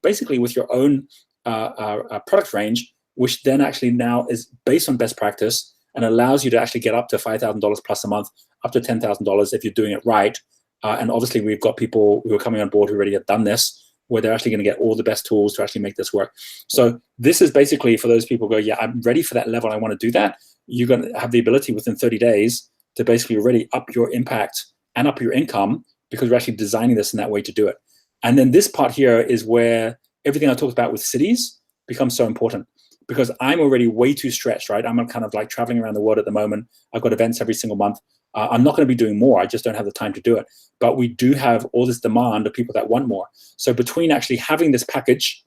basically with your own product range, which then actually now is based on best practice and allows you to actually get up to $5,000 plus a month, up to $10,000 if you're doing it right. And obviously we've got people who are coming on board who already have done this, where they're actually going to get all the best tools to actually make this work. So this is basically for those people who go, yeah, I'm ready for that level, I want to do that. You're going to have the ability within 30 days to basically already up your impact and up your income, because we're actually designing this in that way to do it. And then this part here is where everything I talked about with cities becomes so important, because I'm already way too stretched, right? I'm kind of like traveling around the world at the moment. I've got events every single month. I'm not going to be doing more. I just don't have the time to do it. But we do have all this demand of people that want more. So between actually having this package,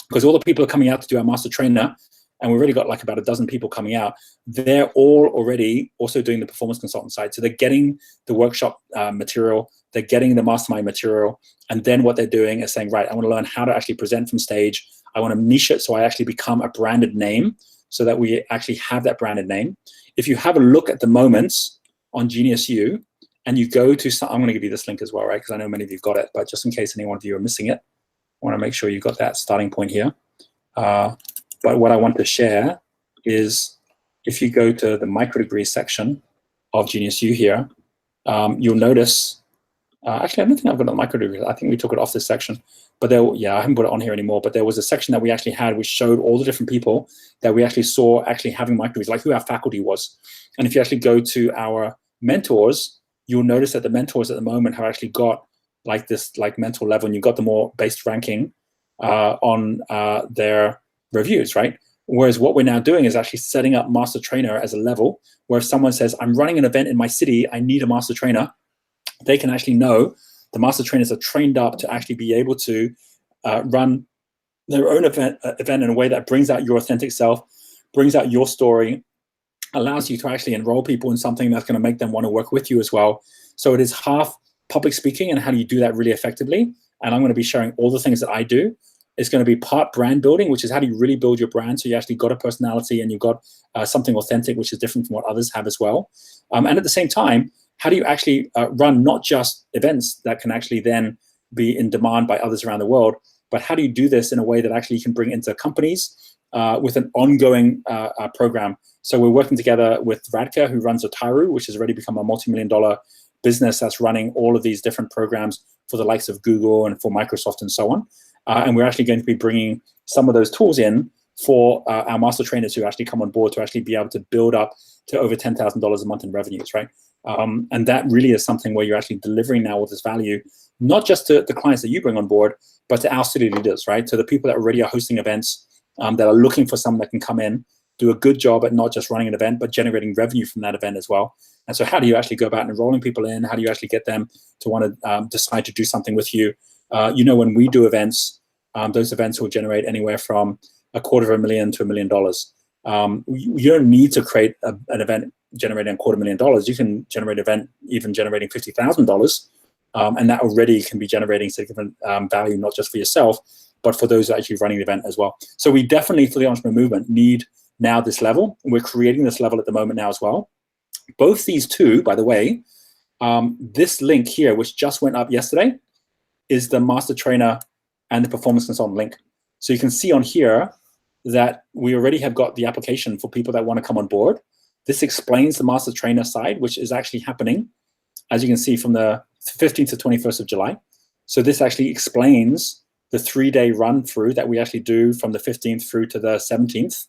because all the people are coming out to do our master trainer, and we've already got like about a dozen people coming out, they're all already also doing the performance consultant side. So they're getting the workshop material, they're getting the mastermind material, and then what they're doing is saying, right, I want to learn how to actually present from stage. I want to niche it so I actually become a branded name, so that we actually have that branded name. If you have a look at the moments on Genius U, and you go to some, I'm going to give you this link as well, right? Because I know many of you've got it, but just in case any one of you are missing it, I want to make sure you've got that starting point here. But what I want to share is, if you go to the micro degrees section of Genius U here, you'll notice, actually, I don't think I've got the micro degrees. I think we took it off this section. But there, yeah, I haven't put it on here anymore. But there was a section that we actually had which showed all the different people that we actually saw actually having micro degrees, like who our faculty was. And if you actually go to our mentors, you'll notice that the mentors at the moment have actually got like this like mentor level, and you've got the more based ranking on their reviews, right? Whereas what we're now doing is actually setting up master trainer as a level where if someone says, I'm running an event in my city, I need a master trainer, they can actually know the master trainers are trained up to actually be able to run their own event in a way that brings out your authentic self, brings out your story, allows you to actually enroll people in something that's going to make them want to work with you as well. So it is half public speaking and how do you do that really effectively. And I'm going to be sharing all the things that I do. It's going to be part brand building, which is how do you really build your brand so you actually got a personality and you've got something authentic, which is different from what others have as well. And at the same time, how do you actually run not just events that can actually then be in demand by others around the world, but how do you do this in a way that actually you can bring into companies with an ongoing program? So we're working together with Radka, who runs Otaru, which has already become a multi-million-dollar business that's running all of these different programs for the likes of Google and for Microsoft and so on. And we're actually going to be bringing some of those tools in for our master trainers who actually come on board to actually be able to build up to over $10,000 a month in revenues, right? And that really is something where you're actually delivering now all this value, not just to the clients that you bring on board, but to our city leaders, right? To the people that already are hosting events, that are looking for someone that can come in, do a good job at not just running an event, but generating revenue from that event as well. And so how do you actually go about enrolling people in? How do you actually get them to want to decide to do something with you? When we do events, those events will generate anywhere from $250,000 to $1 million. You don't need to create an event generating $250,000. You can generate an event even generating $50,000. And that already can be generating significant value, not just for yourself, but for those actually running the event as well. So we definitely, for the entrepreneur movement, need now this level. We're creating this level at the moment now as well. Both these two, by the way, this link here, which just went up yesterday, is the master trainer and the performance consultant link. So you can see on here that we already have got the application for people that want to come on board. This explains the master trainer side, which is actually happening, as you can see, from the 15th to 21st of July. So this actually explains the 3-day run through that we actually do from the 15th through to the 17th.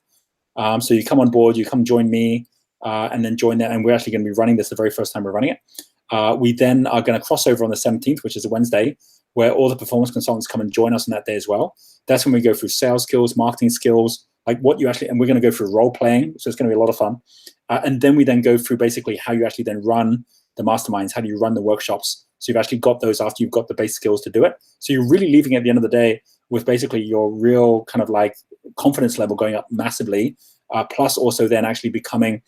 So you come on board, you come join me. and then join that. And we're actually going to be running this the very first time we're running it. We then are going to cross over on the 17th, which is a Wednesday, where all the performance consultants come and join us on that day as well. That's when we go through sales skills, marketing skills, like what you actually, and we're going to go through role playing. So it's going to be a lot of fun. And then we then go through basically how you actually then run the masterminds, how do you run the workshops. So you've actually got those after you've got the base skills to do it. So you're really leaving at the end of the day with basically your real kind of like confidence level going up massively, plus also then actually becoming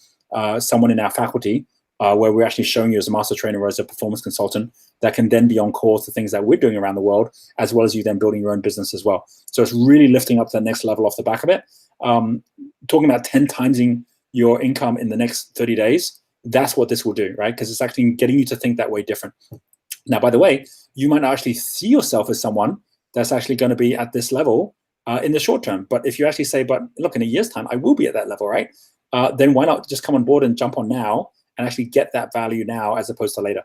someone in our faculty where we're actually showing you as a master trainer or as a performance consultant that can then be on course to things that we're doing around the world, as well as you then building your own business as well. So it's really lifting up to the next level off the back of it. Talking about 10 timesing your income in the next 30 days, that's what this will do, right? Because it's actually getting you to think that way different. Now, by the way, you might not actually see yourself as someone that's actually going to be at this level in the short term. But if you actually say, but look, in a year's time, I will be at that level, right? Then why not just come on board and jump on now and actually get that value now as opposed to later?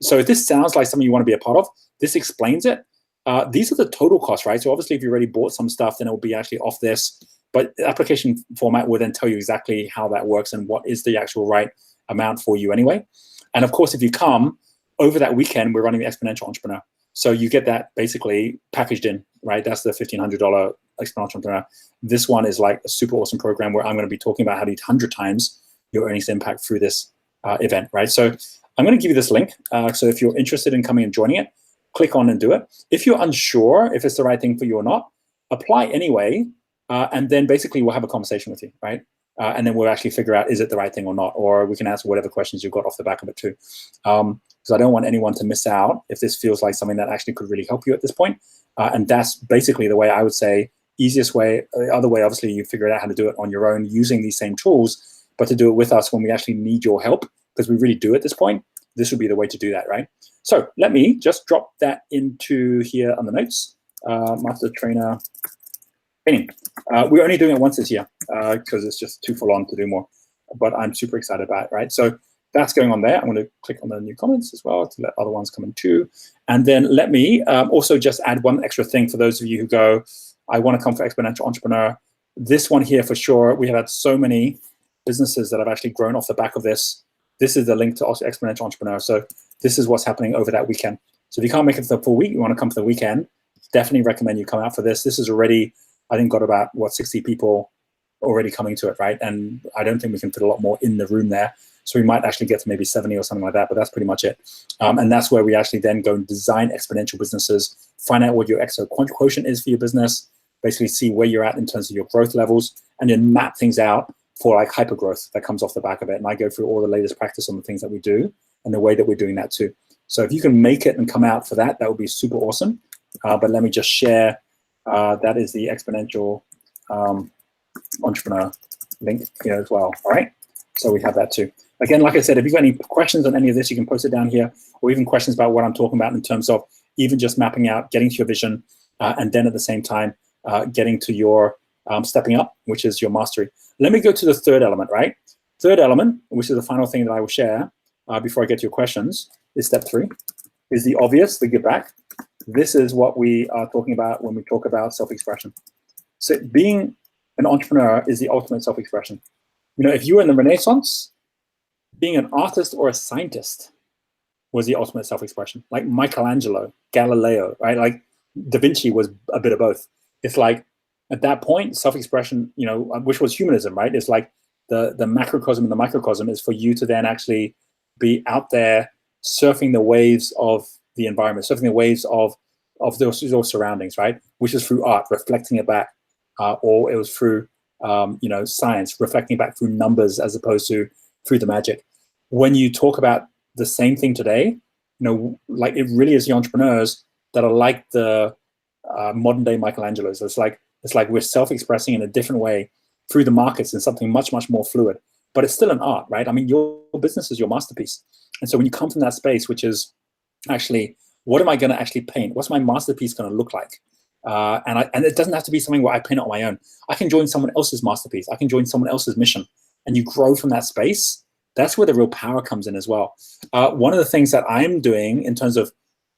So if this sounds like something you want to be a part of, this explains it. These are the total costs, right? So obviously, if you already bought some stuff, then it will be actually off this. But the application format will then tell you exactly how that works and what is the actual right amount for you anyway. And of course, if you come over that weekend, we're running the Exponential Entrepreneur. So you get that basically packaged in, right? That's the $1,500 Exponential Entrepreneur. This one is like a super awesome program where I'm going to be talking about how to 100 times your earnings impact through this event, right? So I'm going to give you this link. So if you're interested in coming and joining it, click on and do it. If you're unsure if it's the right thing for you or not, apply anyway. And then basically we'll have a conversation with you, right? And then we'll actually figure out, is it the right thing or not? Or we can answer whatever questions you've got off the back of it too. Because I don't want anyone to miss out if this feels like something that actually could really help you at this point. And that's basically the way I would say, easiest way. The other way, obviously, you figure out how to do it on your own using these same tools, but to do it with us when we actually need your help, because we really do at this point, this would be the way to do that, right? So let me just drop that into here on the notes. Master Trainer training. We're only doing it once this year because it's just too full on to do more, but I'm super excited about it, right? So that's going on there. I'm going to click on the new comments as well to let other ones come in too. And then let me also just add one extra thing for those of you who go, I want to come for Exponential Entrepreneur. This one here for sure, we have had so many businesses that have actually grown off the back of this. This is the link to also Exponential Entrepreneur. So this is what's happening over that weekend. So if you can't make it for the full week, you want to come for the weekend, definitely recommend you come out for this. This is already, I think, got about, 60 people already coming to it, right? And I don't think we can fit a lot more in the room there. So we might actually get to maybe 70 or something like that, but that's pretty much it. And that's where we actually then go and design exponential businesses, find out what your exo quotient is for your business, basically see where you're at in terms of your growth levels, and then map things out for like hyper growth that comes off the back of it. And I go through all the latest practice on the things that we do and the way that we're doing that too. So if you can make it and come out for that, that would be super awesome. But let me just share, that is the Exponential Entrepreneur link here as well, all right? So we have that too. Again, like I said, if you've got any questions on any of this, you can post it down here, or even questions about what I'm talking about in terms of even just mapping out, getting to your vision, and then at the same time, getting to your stepping up, which is your mastery. Let me go to the third element, right? Third element, which is the final thing that I will share before I get to your questions, is step 3, is the obvious, the give back. This is what we are talking about when we talk about self-expression. So being an entrepreneur is the ultimate self-expression. You know, if you were in the Renaissance, being an artist or a scientist was the ultimate self-expression. Like Michelangelo, Galileo, right? Like Da Vinci was a bit of both. It's like at that point, self-expression, you know, which was humanism, right? It's like the macrocosm and the microcosm is for you to then actually be out there surfing the waves of the environment, surfing the waves of those surroundings, right? Which is through art, reflecting it back, or it was through you know, science, reflecting back through numbers as opposed to through the magic. When you talk about the same thing today, you know, like it really is the entrepreneurs that are like the modern day Michelangelos. It's like we're self-expressing in a different way through the markets and something much, much more fluid, but it's still an art, right? I mean, your business is your masterpiece. And so when you come from that space, which is actually, what am I going to actually paint? What's my masterpiece going to look like? And it doesn't have to be something where I paint it on my own. I can join someone else's masterpiece. I can join someone else's mission, and you grow from that space. That's where the real power comes in as well. One of the things that I'm doing in terms of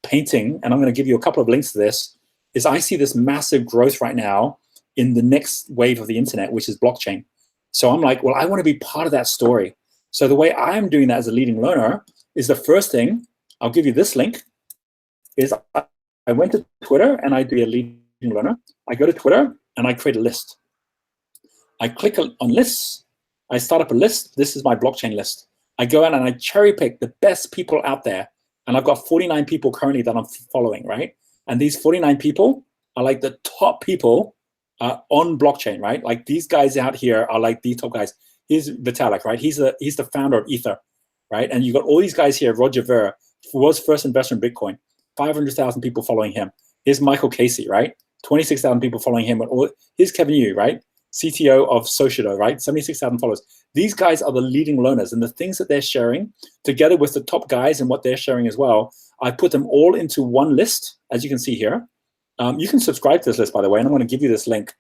painting, and I'm going to give you a couple of links to this, is I see this massive growth right now in the next wave of the internet, which is blockchain. So I'm like, well, I want to be part of that story. So the way I'm doing that as a leading learner is the first thing, I'll give you this link, is I went to Twitter and I do a leading learner. I go to Twitter and I create a list. I click on lists. I start up a list. This is my blockchain list. I go out and I cherry pick the best people out there. And I've got 49 people currently that I'm following, right? And these 49 people are like the top people on blockchain, right? Like these guys out here are like the top guys. Here's Vitalik, right? He's the founder of Ether, right? And you got all these guys here. Roger Ver, who was first investor in Bitcoin, 500,000 people following him. Here's Michael Casey, right? 26,000 people following him. Here's Kevin Yu, right? CTO of Sociedo, right? 76,000 followers. These guys are the leading learners, and the things that they're sharing, together with the top guys and what they're sharing as well, I put them all into one list, as you can see here. You can subscribe to this list, by the way, and I'm going to give you this link.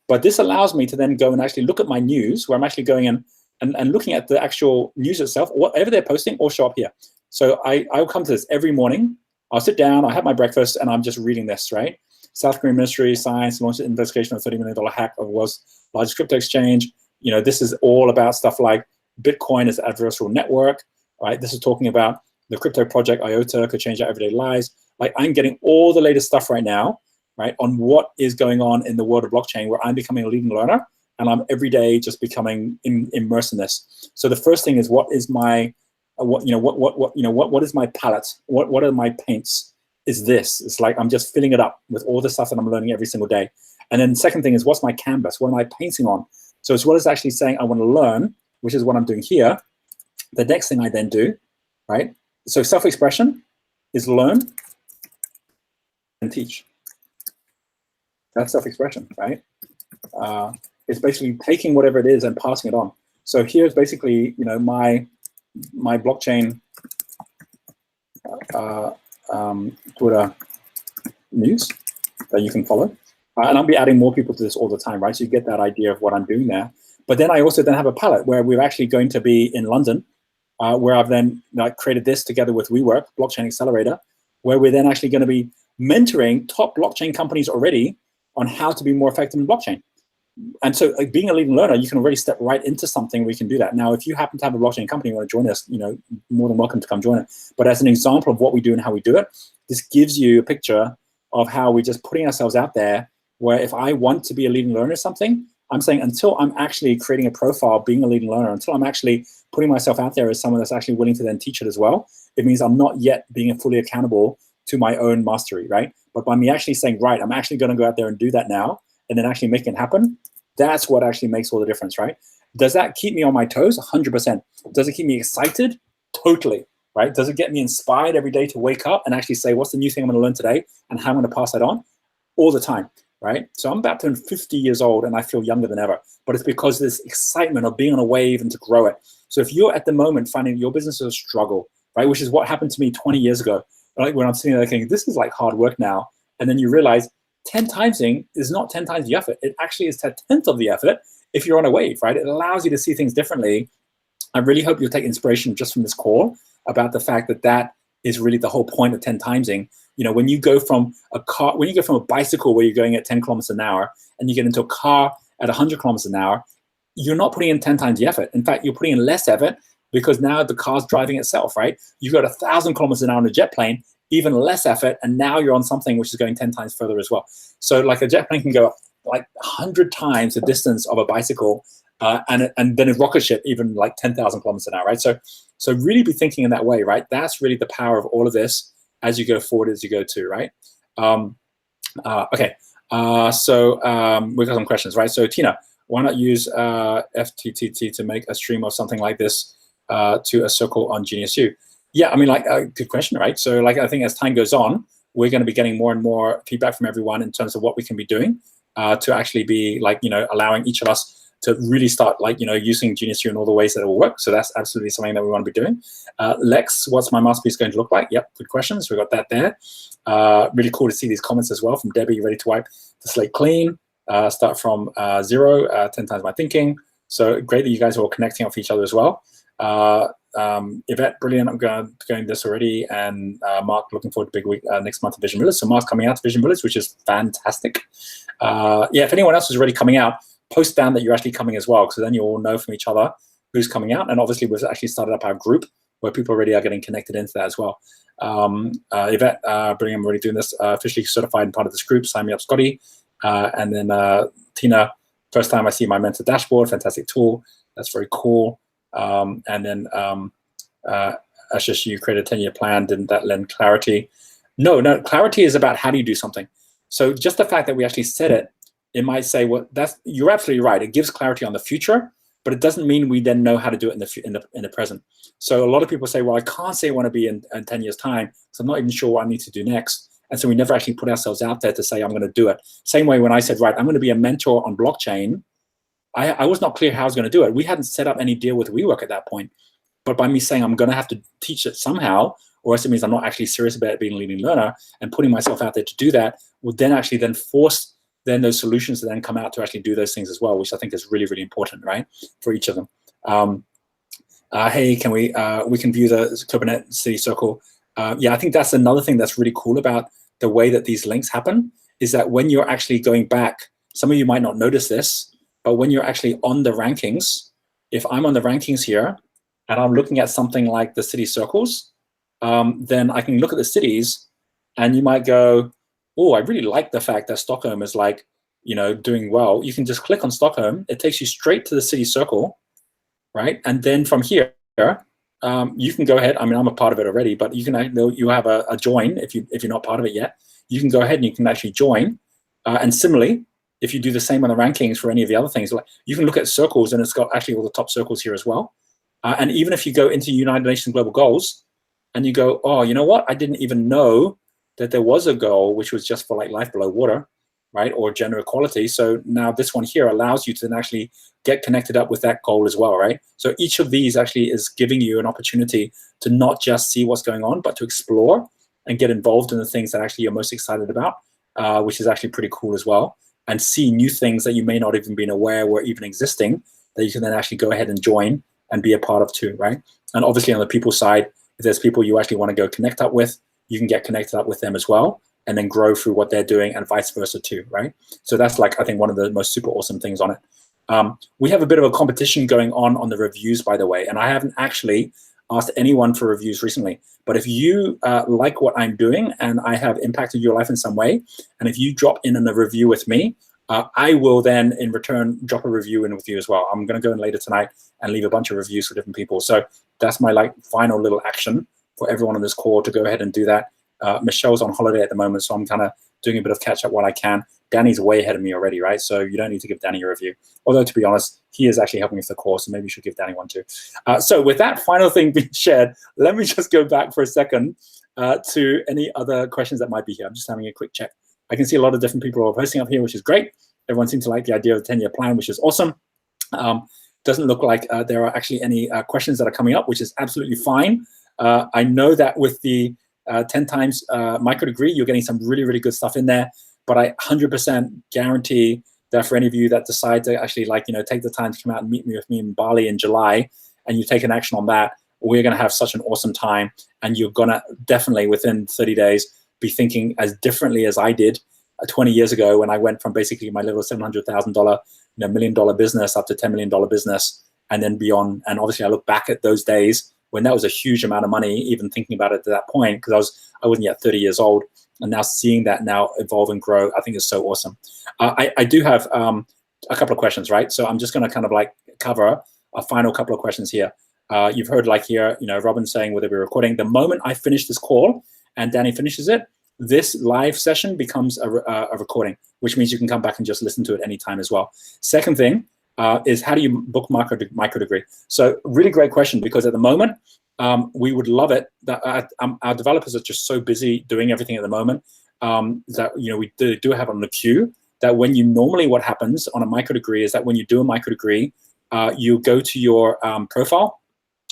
But this allows me to then go and actually look at my news, where I'm actually going in and looking at the actual news itself, whatever they're posting, or show up here. So I'll come to this every morning. I'll sit down, I'll have my breakfast, and I'm just reading this, right? South Korean Ministry of Science launched an investigation of $30 million hack of the world's largest crypto exchange. You know, this is all about stuff like Bitcoin as an adversarial network, right? This is talking about the crypto project IOTA could change our everyday lives. Like, I'm getting all the latest stuff right now, right, on what is going on in the world of blockchain, where I'm becoming a leading learner, and I'm every day just becoming immersed in this. So the first thing is, what is my what is my palette? What are my paints? Is this? It's like I'm just filling it up with all the stuff that I'm learning every single day. And then the second thing is, what's my canvas? What am I painting on? So as well as actually saying I want to learn, which is what I'm doing here, the next thing I then do, right? So self-expression is learn and teach. That's self-expression, right? It's basically taking whatever it is and passing it on. So here's basically, you know, my blockchain Twitter news that you can follow. And I'll be adding more people to this all the time, right? So you get that idea of what I'm doing there. But then I also then have a palette where we're actually going to be in London, where I've then created this together with WeWork, Blockchain Accelerator, where we're then actually going to be mentoring top blockchain companies already on how to be more effective in blockchain. And so, like, being a leading learner, you can already step right into something where you can do that. Now, if you happen to have a blockchain company and want to join us, you know, more than welcome to come join it. But as an example of what we do and how we do it, this gives you a picture of how we're just putting ourselves out there, where if I want to be a leading learner or something, I'm saying until I'm actually creating a profile, being a leading learner, until I'm actually putting myself out there as someone that's actually willing to then teach it as well, it means I'm not yet being fully accountable to my own mastery, right? But by me actually saying, right, I'm actually going to go out there and do that now, and then actually make it happen, that's what actually makes all the difference, right? Does that keep me on my toes? 100%. Does it keep me excited? Totally, right? Does it get me inspired every day to wake up and actually say, what's the new thing I'm going to learn today and how I'm going to pass that on? All the time, right? So I'm about to turn 50 years old and I feel younger than ever, but it's because of this excitement of being on a wave and to grow it. So if you're at the moment finding your business is a struggle, right, which is what happened to me 20 years ago, like when I'm sitting there thinking, this is like hard work now, and then you realize 10 timesing is not 10 times the effort. It actually is 10th of the effort if you're on a wave, right? It allows you to see things differently. I really hope you'll take inspiration just from this call about the fact that that is really the whole point of 10 timesing. You know, when you go from a car, when you go from a bicycle where you're going at 10 kilometers an hour and you get into a car at 100 kilometers an hour, you're not putting in 10 times the effort. In fact, you're putting in less effort because now the car's driving itself, right? You've got 1,000 kilometers an hour on a jet plane, even less effort, and now you're on something which is going 10 times further as well. So like a jet plane can go like 100 times the distance of a bicycle, and then a rocket ship even like 10,000 kilometers an hour, right? So really be thinking in that way, right? That's really the power of all of this as you go forward, as you go to, right? Okay, we've got some questions, right? So Tina, why not use FTTT to make a stream of something like this to a circle on GeniusU? Yeah, I mean, like, good question, right? So, like, I think as time goes on, we're going to be getting more and more feedback from everyone in terms of what we can be doing to actually be, like, you know, allowing each of us to really start, like, you know, using GeniusU in all the ways that it will work. So that's absolutely something that we want to be doing. Lex, what's my masterpiece going to look like? Yep, good questions. We got that there. Really cool to see these comments as well from Debbie, ready to wipe the slate clean. Start from 0, 10 times my thinking. So great that you guys are all connecting off each other as well. Yvette, brilliant. I'm going this already. And Mark, looking forward to big week next month of Vision Village. So Mark's coming out to Vision Village, which is fantastic. Yeah, if anyone else is already coming out, post down that you're actually coming as well, because then you all know from each other who's coming out. And obviously we've actually started up our group where people already are getting connected into that as well. Yvette, brilliant, I'm already doing this, officially certified and part of this group. Sign me up, Scotty. And then Tina, first time I see my mentor dashboard, fantastic tool. That's very cool. And then Ashish, you created a 10-year plan, didn't that lend clarity? No, clarity is about how do you do something. So just the fact that we actually said it, it might say, well, you're absolutely right. It gives clarity on the future, but it doesn't mean we then know how to do it in the present. So a lot of people say, well, I can't say I want to be in 10 years time, so I'm not even sure what I need to do next. And so we never actually put ourselves out there to say, I'm going to do it. Same way when I said, right, I'm going to be a mentor on blockchain, I was not clear how I was going to do it. We hadn't set up any deal with WeWork at that point. But by me saying I'm going to have to teach it somehow, or else it means I'm not actually serious about being a leading learner, and putting myself out there to do that would then actually then force then those solutions to then come out to actually do those things as well, which I think is really, really important, right, for each of them. Hey, can we can view the Kubernetes City Circle. Yeah, I think that's another thing that's really cool about the way that these links happen, is that when you're actually going back, some of you might not notice this, but when you're actually on the rankings, if I'm on the rankings here, and I'm looking at something like the city circles, then I can look at the cities, and you might go, oh, I really like the fact that Stockholm is like, doing well. You can just click on Stockholm. It takes you straight to the city circle, right? And then from here, you can go ahead. I mean, I'm a part of it already, but you have a join if you're not part of it yet. You can go ahead and you can actually join. And similarly, if you do the same on the rankings for any of the other things, like you can look at circles, and it's got actually all the top circles here as well. And even if you go into United Nations Global Goals and you go, oh, you know what? I didn't even know that there was a goal which was just for like life below water, right? Or gender equality. So now this one here allows you to then actually get connected up with that goal as well, right? So each of these actually is giving you an opportunity to not just see what's going on, but to explore and get involved in the things that actually you're most excited about, which is actually pretty cool as well. And see new things that you may not even been aware were even existing, that you can then actually go ahead and join and be a part of too, right? And obviously on the people side, if there's people you actually want to go connect up with, you can get connected up with them as well, and then grow through what they're doing, and vice versa too, right? So that's like, I think, one of the most super awesome things on it. We have a bit of a competition going on the reviews, by the way, and I haven't actually asked anyone for reviews recently. But if you like what I'm doing and I have impacted your life in some way, and if you drop in a review with me, I will then in return drop a review in with you as well. I'm going to go in later tonight and leave a bunch of reviews for different people. So that's my like final little action for everyone on this call to go ahead and do that. Michelle's on holiday at the moment, so I'm kind of doing a bit of catch up while I can. Danny's way ahead of me already, right? So you don't need to give Danny a review. Although, to be honest, he is actually helping with the course, so maybe you should give Danny one too. So with that final thing being shared, let me just go back for a second to any other questions that might be here. I'm just having a quick check. I can see a lot of different people are posting up here, which is great. Everyone seems to like the idea of the 10-year plan, which is awesome. Doesn't look like there are actually any questions that are coming up, which is absolutely fine. I know that with the 10 times micro degree, you're getting some really, really good stuff in there. But I 100% guarantee that for any of you that decide to actually take the time to come out and meet me with me in Bali in July, and you take an action on that, we're going to have such an awesome time. And you're going to definitely within 30 days be thinking as differently as I did 20 years ago when I went from basically my little $700,000 $1 million business up to $10 million business and then beyond. And obviously I look back at those days when that was a huge amount of money, even thinking about it at that point, because I wasn't yet 30 years old. And now seeing that now evolve and grow, I think is so awesome. I do have a couple of questions, right? So I'm just going to kind of like cover a final couple of questions here. You've heard like here, Robin saying, will they be recording? The moment I finish this call and Danny finishes it, this live session becomes a recording, which means you can come back and just listen to it anytime as well. Second thing is, how do you book micro degree? So really great question, because at the moment, we would love it that our developers are just so busy doing everything at the moment that we do have on the queue that when what happens on a micro degree is that when you do a micro degree, you go to your profile,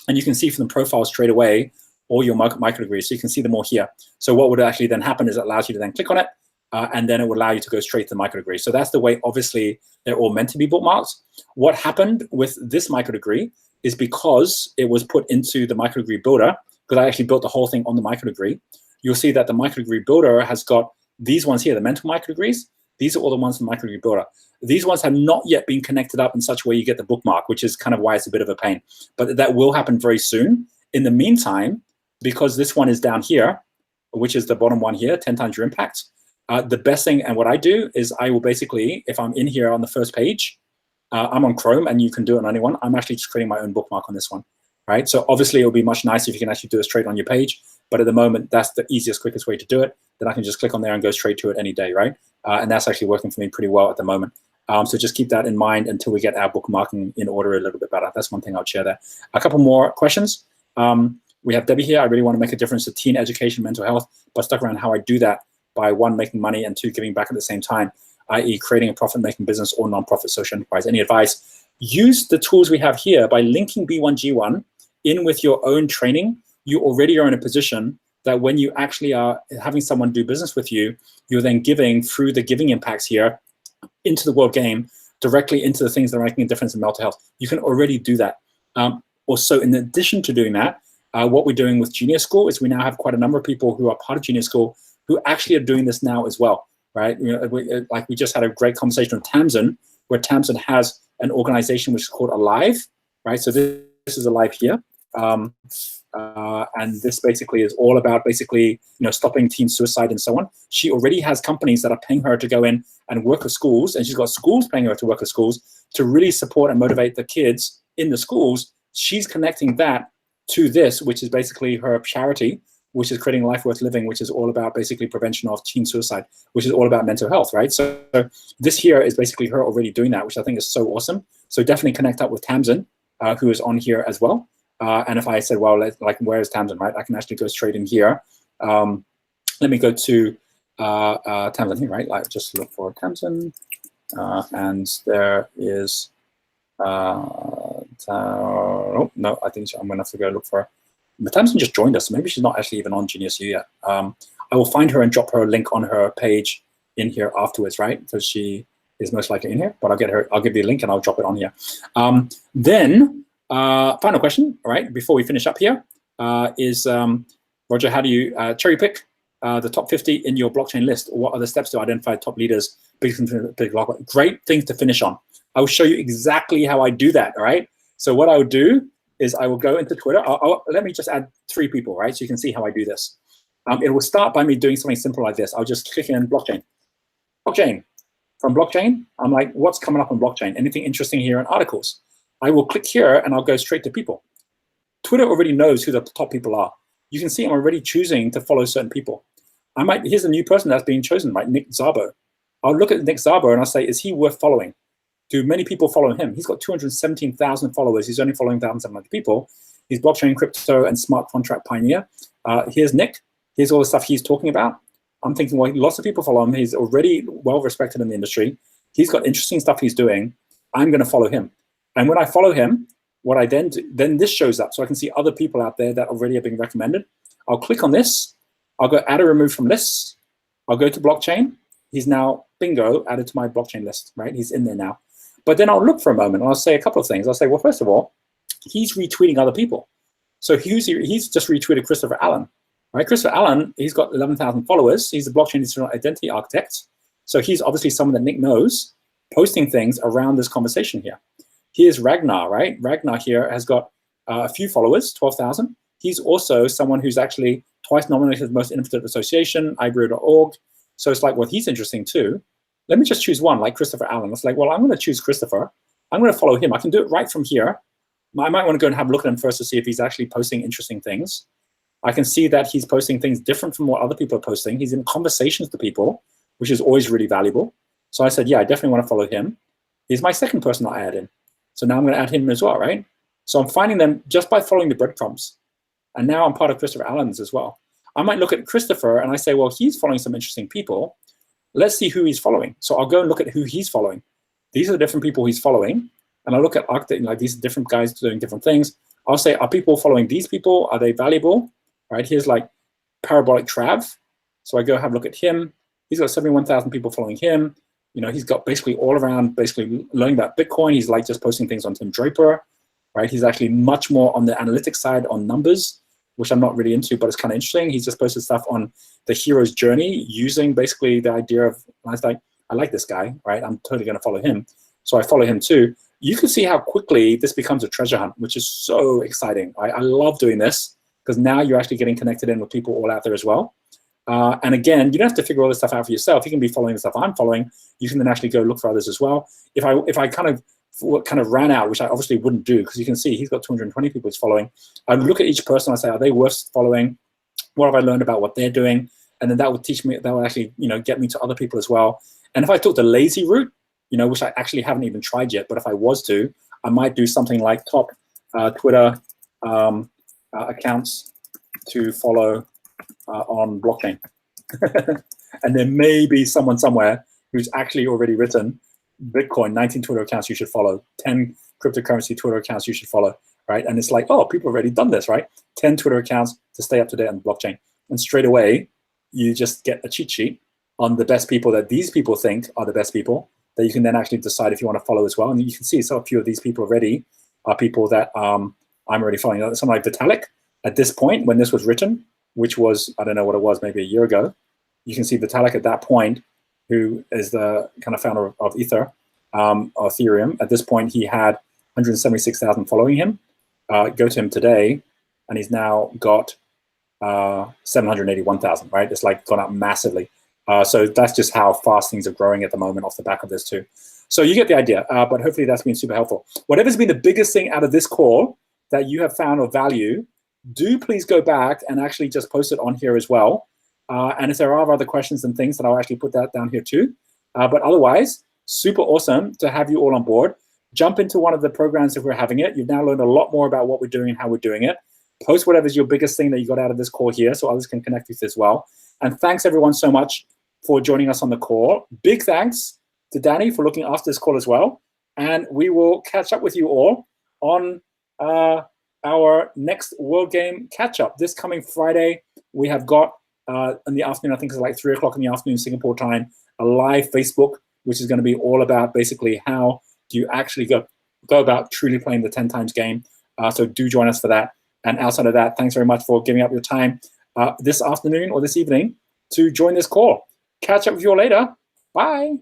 and you can see from the profile straight away all your micro degrees. So you can see them all here. So what would actually then happen is it allows you to then click on it, and then it would allow you to go straight to the micro degree. So that's the way, obviously, they're all meant to be bookmarked. What happened with this micro degree is because it was put into the micro degree builder, because I actually built the whole thing on the micro degree, you'll see that the micro degree builder has got these ones here, the mental micro degrees, These are all the ones from Micro Builder. These ones have not yet been connected up in such a way you get the bookmark, which is kind of why it's a bit of a pain. But that will happen very soon. In the meantime, because this one is down here, which is the bottom one here, 10 times your impact, the best thing, and what I do is I will basically, if I'm in here on the first page, I'm on Chrome, and you can do it on anyone. I'm actually just creating my own bookmark on this one, right? So obviously it will be much nicer if you can actually do it straight on your page. But at the moment, that's the easiest, quickest way to do it. Then I can just click on there and go straight to it any day, right? And that's actually working for me pretty well at the moment. So just keep that in mind until we get our bookmarking in order a little bit better. That's one thing I'll share there. A couple more questions. We have Debbie here. I really want to make a difference to teen education, mental health, but stuck around how I do that by 1, making money, and 2, giving back at the same time, i.e. creating a profit-making business or nonprofit social enterprise. Any advice? Use the tools we have here by linking B1G1 in with your own training. You already are in a position that when you actually are having someone do business with you, you're then giving through the giving impacts here into the world game, directly into the things that are making a difference in mental health. You can already do that. Also, in addition to doing that, what we're doing with Junior School is we now have quite a number of people who are part of Junior School who actually are doing this now as well, right? You know, we just had a great conversation with Tamsin, where Tamsin has an organization which is called Alive, right? So this is Alive here. And this basically is all about stopping teen suicide and so on. She already has companies that are paying her to go in and work with schools, and she's got schools paying her to work with schools to really support and motivate the kids in the schools. She's connecting that to this, which is basically her charity, which is creating life worth living, which is all about basically prevention of teen suicide, which is all about mental health, right? So this here is basically her already doing that, which I think is so awesome. So definitely connect up with Tamsin, who is on here as well. And if I said, well, where is Tamsin, right? I can actually go straight in here. Let me go to Tamsin here, right? Like, just look for Tamsin. And there is, oh, no, I think I'm gonna have to go look for her. But Tamsin just joined us, so maybe she's not actually even on Genius U yet. I will find her and drop her a link on her page in here afterwards, right? Because she is most likely in here, but I'll give you a link and I'll drop it on here. Final question, all right, before we finish up here, is Roger, how do you cherry pick the top 50 in your blockchain list? Or what are the steps to identify top leaders? Great things to finish on. I will show you exactly how I do that, all right? So what I will do is I will go into Twitter. Let me just add 3 people, right? So you can see how I do this. It will start by me doing something simple like this. I'll just click in blockchain. Blockchain. From blockchain, I'm like, what's coming up on blockchain? Anything interesting here in articles? I will click here and I'll go straight to people. Twitter already knows who the top people are. You can see I'm already choosing to follow certain people. Here's a new person that's being chosen, right? Nick Szabo. I'll look at Nick Szabo and I'll say, is he worth following? Do many people follow him? He's got 217,000 followers. He's only following 1,700 people. He's blockchain, crypto, and smart contract pioneer. Here's Nick. Here's all the stuff he's talking about. I'm thinking, well, lots of people follow him. He's already well respected in the industry. He's got interesting stuff he's doing. I'm going to follow him. And when I follow him, what I then do, then this shows up. So I can see other people out there that already are being recommended. I'll click on this. I'll go add or remove from lists. I'll go to blockchain. He's now, bingo, added to my blockchain list, right? He's in there now. But then I'll look for a moment and I'll say a couple of things. I'll say, well, first of all, he's retweeting other people. So he's just retweeted Christopher Allen, right? Christopher Allen, he's got 11,000 followers. He's a blockchain digital identity architect. So he's obviously someone that Nick knows, posting things around this conversation here. Here's Ragnar, right? Ragnar here has got a few followers, 12,000. He's also someone who's actually twice nominated as the most innovative association, ibrio.org. So it's like, well, he's interesting too. Let me just choose one, like Christopher Allen. It's like, well, I'm going to choose Christopher. I'm going to follow him. I can do it right from here. I might want to go and have a look at him first to see if he's actually posting interesting things. I can see that he's posting things different from what other people are posting. He's in conversations with people, which is always really valuable. So I said, yeah, I definitely want to follow him. He's my second person I add in. So now I'm going to add him as well, right? So I'm finding them just by following the breadcrumbs. And now I'm part of Christopher Allen's as well. I might look at Christopher and I say, well, he's following some interesting people. Let's see who he's following. So I'll go and look at who he's following. These are the different people he's following. And I look at architect, like these different guys doing different things. I'll say, are people following these people? Are they valuable? Right, here's like Parabolic Trav. So I go have a look at him. He's got 71,000 people following him. You know, he's got basically all around, basically learning about Bitcoin. He's like just posting things on Tim Draper, right? He's actually much more on the analytics side on numbers, which I'm not really into, but it's kind of interesting. He's just posted stuff on the hero's journey using basically the idea of, I I like this guy, right? I'm totally going to follow him. So I follow him too. You can see how quickly this becomes a treasure hunt, which is so exciting. I love doing this because now you're actually getting connected in with people all out there as well. And again, you don't have to figure all this stuff out for yourself. You can be following the stuff I'm following. You can then actually go look for others as well. If I kind of ran out, which I obviously wouldn't do, because you can see he's got 220 people he's following. I would look at each person and say, are they worth following? What have I learned about what they're doing? And then that would teach me, that would actually, get me to other people as well. And if I took the lazy route, which I actually haven't even tried yet, but if I was to, I might do something like top Twitter accounts to follow on blockchain. And there may be someone somewhere who's actually already written Bitcoin, 19 Twitter accounts you should follow, 10 cryptocurrency Twitter accounts you should follow, right? And it's like, oh, people have already done this, right? 10 Twitter accounts to stay up to date on the blockchain. And straight away, you just get a cheat sheet on the best people that these people think are the best people that you can then actually decide if you want to follow as well. And you can see so a few of these people already are people that I'm already following. Someone like Vitalik, at this point, when this was written, which was, I don't know what it was, maybe a year ago, you can see Vitalik at that point, who is the kind of founder of Ether, or Ethereum. At this point, he had 176,000 following him. Go to him today, and he's now got 781,000, right? It's like gone up massively. So that's just how fast things are growing at the moment off the back of this too. So you get the idea, but hopefully that's been super helpful. Whatever's been the biggest thing out of this call that you have found of value, do please go back and actually just post it on here as well. And if there are other questions and things, then I'll actually put that down here too. But otherwise, super awesome to have you all on board. Jump into one of the programs if we're having it. You've now learned a lot more about what we're doing and how we're doing it. Post whatever's your biggest thing that you got out of this call here so others can connect with as well. And thanks everyone so much for joining us on the call. Big thanks to Danny for looking after this call as well. And we will catch up with you all on our next World Game catch-up. This coming Friday, we have got, in the afternoon, I think it's like 3 o'clock in the afternoon, Singapore time, a live Facebook, which is going to be all about basically how do you actually go about truly playing the 10 times game. So do join us for that. And outside of that, thanks very much for giving up your time this afternoon or this evening to join this call. Catch up with you all later. Bye.